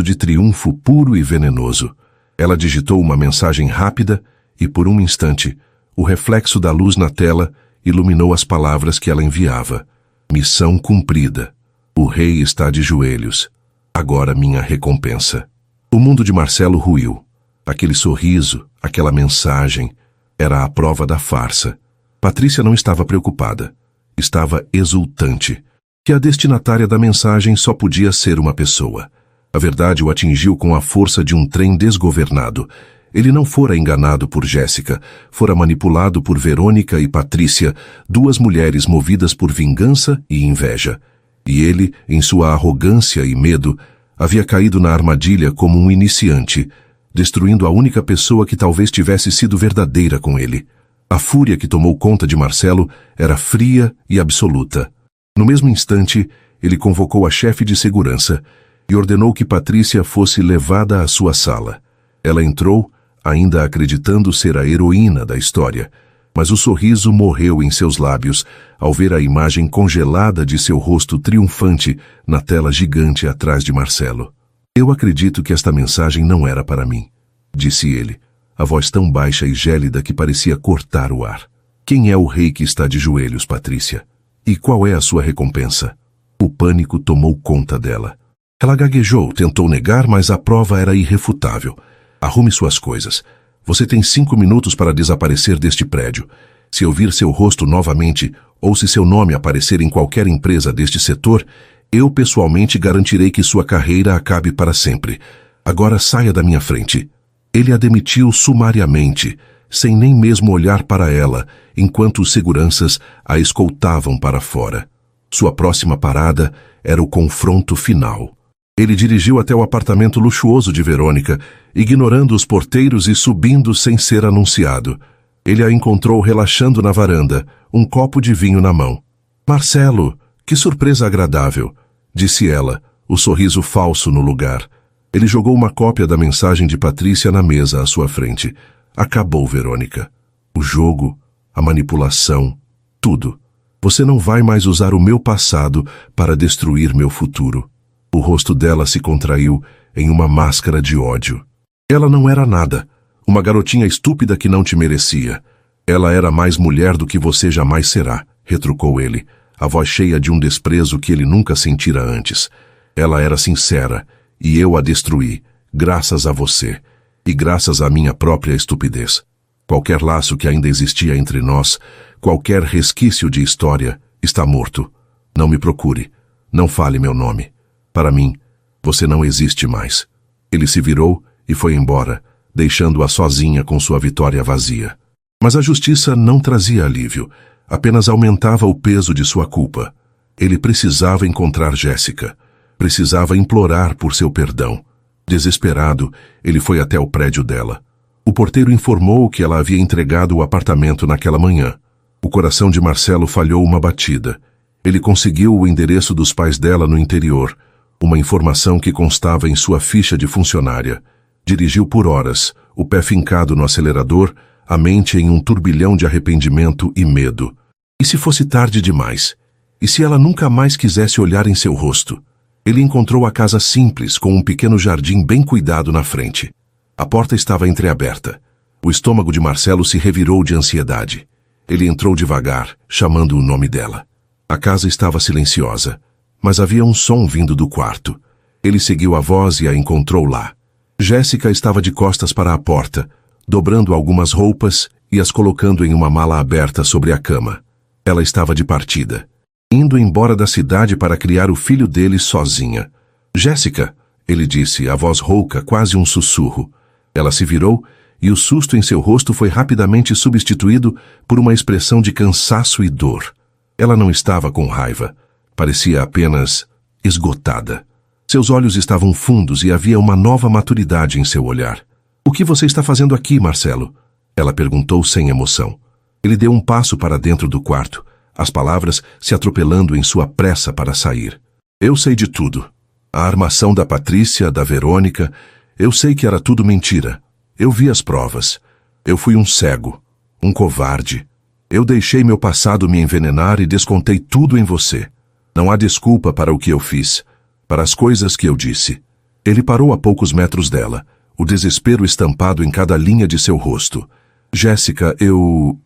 de triunfo puro e venenoso. Ela digitou uma mensagem rápida e, por um instante, o reflexo da luz na tela iluminou as palavras que ela enviava. Missão cumprida. O rei está de joelhos. Agora minha recompensa. O mundo de Marcelo ruiu. Aquele sorriso, aquela mensagem, era a prova da farsa. Patrícia não estava preocupada. Estava exultante. Que a destinatária da mensagem só podia ser uma pessoa. A verdade o atingiu com a força de um trem desgovernado. Ele não fora enganado por Jéssica, fora manipulado por Verônica e Patrícia, 2 mulheres movidas por vingança e inveja. E ele, em sua arrogância e medo, havia caído na armadilha como um iniciante, destruindo a única pessoa que talvez tivesse sido verdadeira com ele. A fúria que tomou conta de Marcelo era fria e absoluta. No mesmo instante, ele convocou a chefe de segurança e ordenou que Patrícia fosse levada à sua sala. Ela entrou, ainda acreditando ser a heroína da história, mas o sorriso morreu em seus lábios ao ver a imagem congelada de seu rosto triunfante na tela gigante atrás de Marcelo. Eu acredito que esta mensagem não era para mim, disse ele, a voz tão baixa e gélida que parecia cortar o ar. Quem é o rei que está de joelhos, Patrícia? E qual é a sua recompensa? O pânico tomou conta dela. Ela gaguejou, tentou negar, mas a prova era irrefutável. Arrume suas coisas. Você tem 5 minutos para desaparecer deste prédio. Se eu vir seu rosto novamente, ou se seu nome aparecer em qualquer empresa deste setor, eu pessoalmente garantirei que sua carreira acabe para sempre. Agora saia da minha frente. Ele a demitiu sumariamente, sem nem mesmo olhar para ela, enquanto os seguranças a escoltavam para fora. Sua próxima parada era o confronto final. Ele dirigiu até o apartamento luxuoso de Verônica, ignorando os porteiros e subindo sem ser anunciado. Ele a encontrou relaxando na varanda, um copo de vinho na mão. «Marcelo, que surpresa agradável», disse ela, o sorriso falso no lugar. Ele jogou uma cópia da mensagem de Patrícia na mesa à sua frente. Acabou, Verônica. O jogo, a manipulação, tudo. Você não vai mais usar o meu passado para destruir meu futuro. O rosto dela se contraiu em uma máscara de ódio. Ela não era nada, uma garotinha estúpida que não te merecia. Ela era mais mulher do que você jamais será, retrucou ele, a voz cheia de um desprezo que ele nunca sentira antes. Ela era sincera, e eu a destruí, graças a você, e graças à minha própria estupidez. Qualquer laço que ainda existia entre nós, qualquer resquício de história, está morto. Não me procure, não fale meu nome. Para mim, você não existe mais. Ele se virou e foi embora, deixando-a sozinha com sua vitória vazia. Mas a justiça não trazia alívio, apenas aumentava o peso de sua culpa. Ele precisava encontrar Jéssica, precisava implorar por seu perdão. Desesperado, ele foi até o prédio dela. O porteiro informou que ela havia entregado o apartamento naquela manhã. O coração de Marcelo falhou uma batida. Ele conseguiu o endereço dos pais dela no interior, uma informação que constava em sua ficha de funcionária. Dirigiu por horas, o pé fincado no acelerador, a mente em um turbilhão de arrependimento e medo. E se fosse tarde demais? E se ela nunca mais quisesse olhar em seu rosto? Ele encontrou a casa simples, com um pequeno jardim bem cuidado na frente. A porta estava entreaberta. O estômago de Marcelo se revirou de ansiedade. Ele entrou devagar, chamando o nome dela. A casa estava silenciosa, mas havia um som vindo do quarto. Ele seguiu a voz e a encontrou lá. Jéssica estava de costas para a porta, dobrando algumas roupas e as colocando em uma mala aberta sobre a cama. Ela estava de partida, indo embora da cidade para criar o filho dele sozinha. «Jéssica», ele disse, a voz rouca, quase um sussurro. Ela se virou e o susto em seu rosto foi rapidamente substituído por uma expressão de cansaço e dor. Ela não estava com raiva. Parecia apenas esgotada. Seus olhos estavam fundos e havia uma nova maturidade em seu olhar. «O que você está fazendo aqui, Marcelo?» Ela perguntou sem emoção. Ele deu um passo para dentro do quarto, as palavras se atropelando em sua pressa para sair. «Eu sei de tudo. A armação da Patrícia, da Verônica, eu sei que era tudo mentira. Eu vi as provas. Eu fui um cego, um covarde. Eu deixei meu passado me envenenar e descontei tudo em você. Não há desculpa para o que eu fiz, para as coisas que eu disse». Ele parou a poucos metros dela, o desespero estampado em cada linha de seu rosto. «Jéssica, eu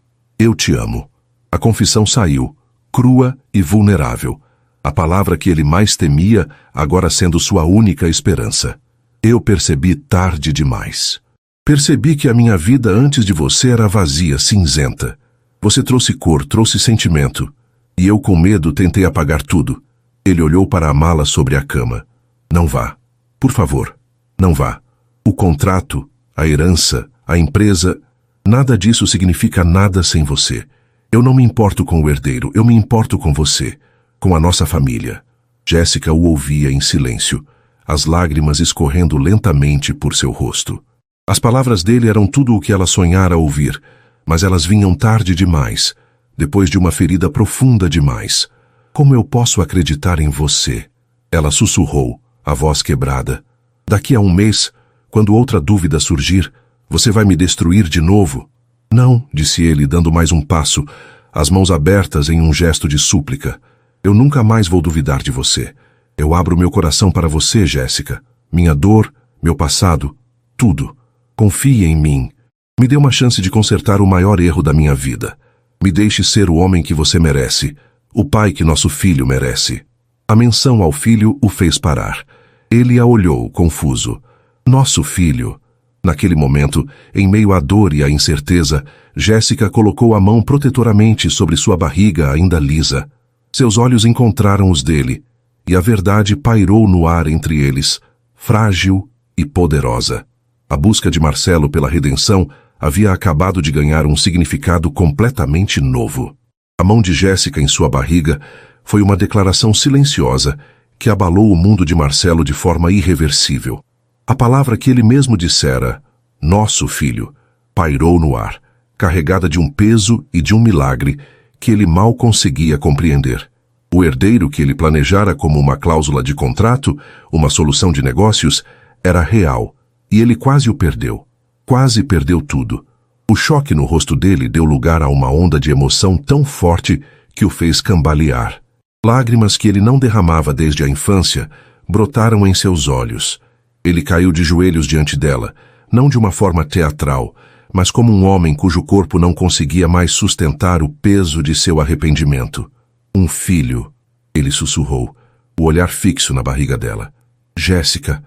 te amo». A confissão saiu, crua e vulnerável. A palavra que ele mais temia, agora sendo sua única esperança. «Eu percebi tarde demais. Percebi que a minha vida antes de você era vazia, cinzenta. Você trouxe cor, trouxe sentimento. E eu, com medo, tentei apagar tudo». Ele olhou para a mala sobre a cama. «Não vá. Por favor, não vá. O contrato, a herança, a empresa, nada disso significa nada sem você. Eu não me importo com o herdeiro, eu me importo com você, com a nossa família». Jéssica o ouvia em silêncio, as lágrimas escorrendo lentamente por seu rosto. As palavras dele eram tudo o que ela sonhara ouvir, mas elas vinham tarde demais, depois de uma ferida profunda demais. «Como eu posso acreditar em você?» Ela sussurrou, a voz quebrada. Daqui a um mês, quando outra dúvida surgir, você vai me destruir de novo? Não, disse ele, dando mais um passo, as mãos abertas em um gesto de súplica. Eu nunca mais vou duvidar de você. Eu abro meu coração para você, Jéssica. Minha dor, meu passado, tudo. Confie em mim. Me dê uma chance de consertar o maior erro da minha vida. Me deixe ser o homem que você merece, o pai que nosso filho merece. A menção ao filho o fez parar. Ele a olhou, confuso. Nosso filho. Naquele momento, em meio à dor e à incerteza, Jéssica colocou a mão protetoramente sobre sua barriga ainda lisa. Seus olhos encontraram os dele, e a verdade pairou no ar entre eles, frágil e poderosa. A busca de Marcelo pela redenção havia acabado de ganhar um significado completamente novo. A mão de Jéssica em sua barriga foi uma declaração silenciosa que abalou o mundo de Marcelo de forma irreversível. A palavra que ele mesmo dissera, nosso filho, pairou no ar, carregada de um peso e de um milagre que ele mal conseguia compreender. O herdeiro que ele planejara como uma cláusula de contrato, uma solução de negócios, era real, e ele quase o perdeu. Quase perdeu tudo. O choque no rosto dele deu lugar a uma onda de emoção tão forte que o fez cambalear. Lágrimas que ele não derramava desde a infância brotaram em seus olhos. Ele caiu de joelhos diante dela, não de uma forma teatral, mas como um homem cujo corpo não conseguia mais sustentar o peso de seu arrependimento. Um filho, ele sussurrou, o olhar fixo na barriga dela. Jéssica,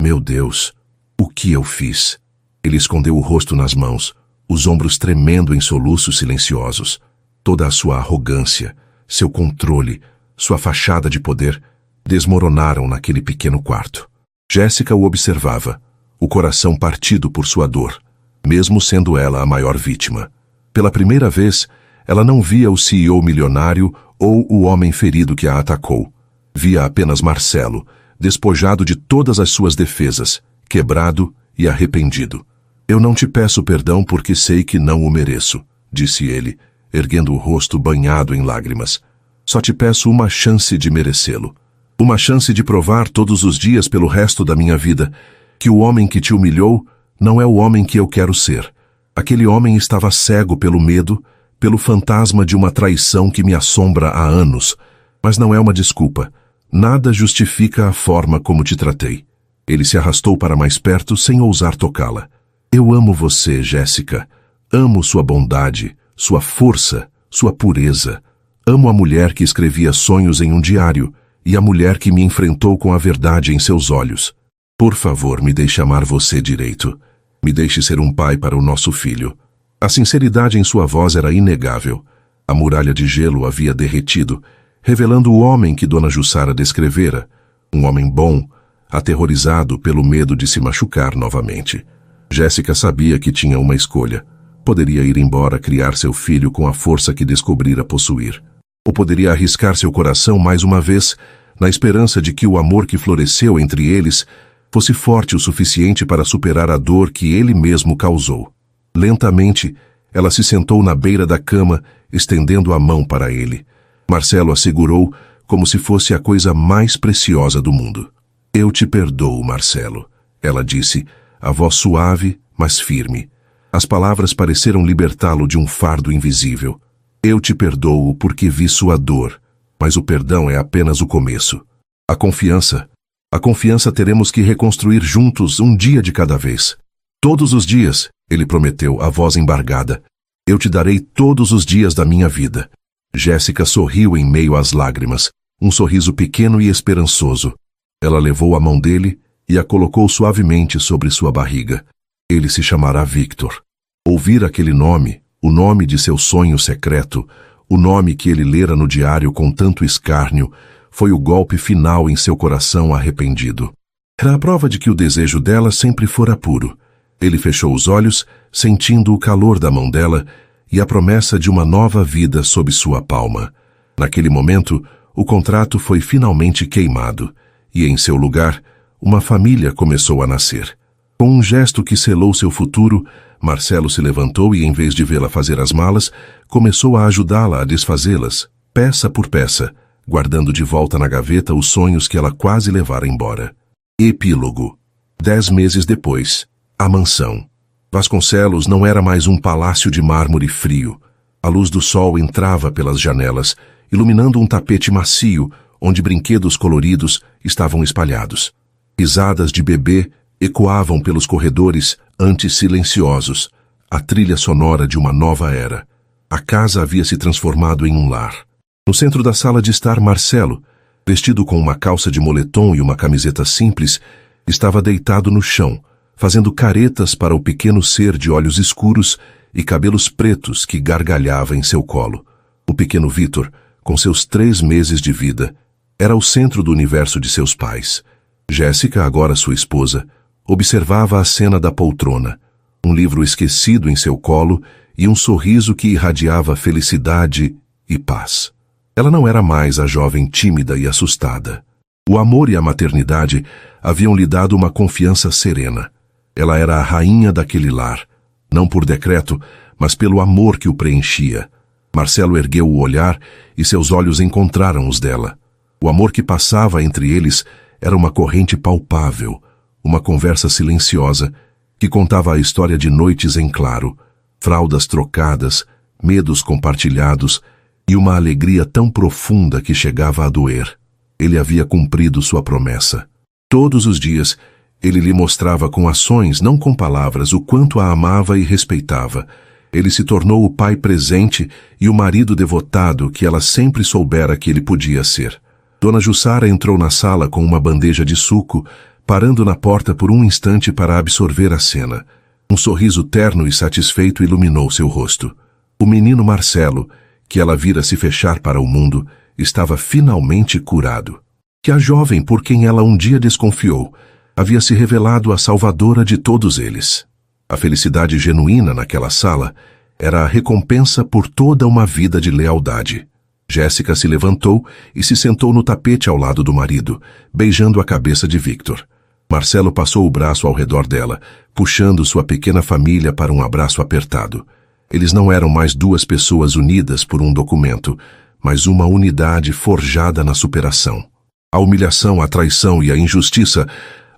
meu Deus, o que eu fiz? Ele escondeu o rosto nas mãos, os ombros tremendo em soluços silenciosos. Toda a sua arrogância, seu controle, sua fachada de poder, desmoronaram naquele pequeno quarto. Jéssica o observava, o coração partido por sua dor, mesmo sendo ela a maior vítima. Pela primeira vez, ela não via o CEO milionário ou o homem ferido que a atacou. Via apenas Marcelo, despojado de todas as suas defesas, quebrado e arrependido. Eu não te peço perdão porque sei que não o mereço, disse ele, erguendo o rosto banhado em lágrimas. Só te peço uma chance de merecê-lo. Uma chance de provar todos os dias pelo resto da minha vida que o homem que te humilhou não é o homem que eu quero ser. Aquele homem estava cego pelo medo, pelo fantasma de uma traição que me assombra há anos, mas não é uma desculpa. Nada justifica a forma como te tratei. Ele se arrastou para mais perto sem ousar tocá-la. Eu amo você, Jéssica. Amo sua bondade, sua força, sua pureza. Amo a mulher que escrevia sonhos em um diário e a mulher que me enfrentou com a verdade em seus olhos. Por favor, me deixe amar você direito. Me deixe ser um pai para o nosso filho. A sinceridade em sua voz era inegável. A muralha de gelo havia derretido, revelando o homem que Dona Jussara descrevera. Um homem bom, aterrorizado pelo medo de se machucar novamente. Jéssica sabia que tinha uma escolha. Poderia ir embora criar seu filho com a força que descobrira possuir. Ou poderia arriscar seu coração mais uma vez, na esperança de que o amor que floresceu entre eles fosse forte o suficiente para superar a dor que ele mesmo causou. Lentamente, ela se sentou na beira da cama, estendendo a mão para ele. Marcelo a segurou como se fosse a coisa mais preciosa do mundo. Eu te perdoo, Marcelo, ela disse, a voz suave, mas firme. As palavras pareceram libertá-lo de um fardo invisível. Eu te perdoo porque vi sua dor, mas o perdão é apenas o começo. A confiança teremos que reconstruir juntos um dia de cada vez. Todos os dias, ele prometeu, a voz embargada. Eu te darei todos os dias da minha vida. Jéssica sorriu em meio às lágrimas, um sorriso pequeno e esperançoso. Ela levou a mão dele e a colocou suavemente sobre sua barriga. Ele se chamará Victor. Ouvir aquele nome, o nome de seu sonho secreto, o nome que ele lera no diário com tanto escárnio, foi o golpe final em seu coração arrependido. Era a prova de que o desejo dela sempre fora puro. Ele fechou os olhos, sentindo o calor da mão dela e a promessa de uma nova vida sob sua palma. Naquele momento, o contrato foi finalmente queimado, e em seu lugar, uma família começou a nascer. Com um gesto que selou seu futuro, Marcelo se levantou e, em vez de vê-la fazer as malas, começou a ajudá-la a desfazê-las, peça por peça, guardando de volta na gaveta os sonhos que ela quase levara embora. Epílogo. 10 meses depois, a mansão. Vasconcelos não era mais um palácio de mármore frio. A luz do sol entrava pelas janelas, iluminando um tapete macio, onde brinquedos coloridos estavam espalhados. Risadas de bebê ecoavam pelos corredores antes silenciosos, a trilha sonora de uma nova era. A casa havia se transformado em um lar. No centro da sala de estar, Marcelo, vestido com uma calça de moletom e uma camiseta simples, estava deitado no chão, fazendo caretas para o pequeno ser de olhos escuros e cabelos pretos que gargalhava em seu colo. O pequeno Vitor, com seus 3 meses de vida, era o centro do universo de seus pais. Jéssica, agora sua esposa, observava a cena da poltrona, um livro esquecido em seu colo e um sorriso que irradiava felicidade e paz. Ela não era mais a jovem tímida e assustada. O amor e a maternidade haviam lhe dado uma confiança serena. Ela era a rainha daquele lar, não por decreto, mas pelo amor que o preenchia. Marcelo ergueu o olhar e seus olhos encontraram os dela. O amor que passava entre eles era uma corrente palpável, uma conversa silenciosa que contava a história de noites em claro, fraldas trocadas, medos compartilhados e uma alegria tão profunda que chegava a doer. Ele havia cumprido sua promessa. Todos os dias, ele lhe mostrava com ações, não com palavras, o quanto a amava e respeitava. Ele se tornou o pai presente e o marido devotado que ela sempre soubera que ele podia ser. Dona Jussara entrou na sala com uma bandeja de suco, parando na porta por um instante para absorver a cena. Um sorriso terno e satisfeito iluminou seu rosto. O menino Marcelo, que ela vira se fechar para o mundo, estava finalmente curado. Que a jovem por quem ela um dia desconfiou havia se revelado a salvadora de todos eles. A felicidade genuína naquela sala era a recompensa por toda uma vida de lealdade. Jéssica se levantou e se sentou no tapete ao lado do marido, beijando a cabeça de Victor. Marcelo passou o braço ao redor dela, puxando sua pequena família para um abraço apertado. Eles não eram mais 2 pessoas unidas por um documento, mas uma unidade forjada na superação. A humilhação, a traição e a injustiça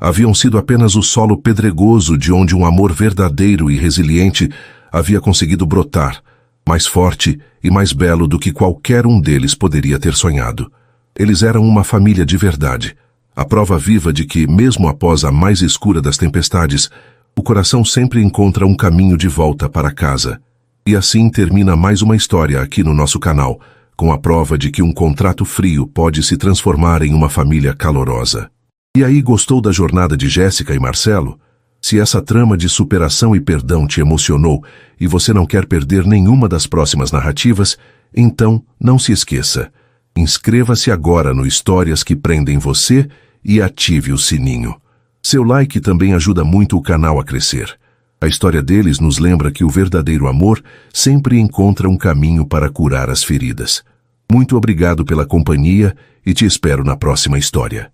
haviam sido apenas o solo pedregoso de onde um amor verdadeiro e resiliente havia conseguido brotar, mais forte e mais belo do que qualquer um deles poderia ter sonhado. Eles eram uma família de verdade, a prova viva de que, mesmo após a mais escura das tempestades, o coração sempre encontra um caminho de volta para casa. E assim termina mais uma história aqui no nosso canal, com a prova de que um contrato frio pode se transformar em uma família calorosa. E aí, gostou da jornada de Jéssica e Marcelo? Se essa trama de superação e perdão te emocionou e você não quer perder nenhuma das próximas narrativas, então não se esqueça. Inscreva-se agora no Histórias que Prendem Você e ative o sininho. Seu like também ajuda muito o canal a crescer. A história deles nos lembra que o verdadeiro amor sempre encontra um caminho para curar as feridas. Muito obrigado pela companhia e te espero na próxima história.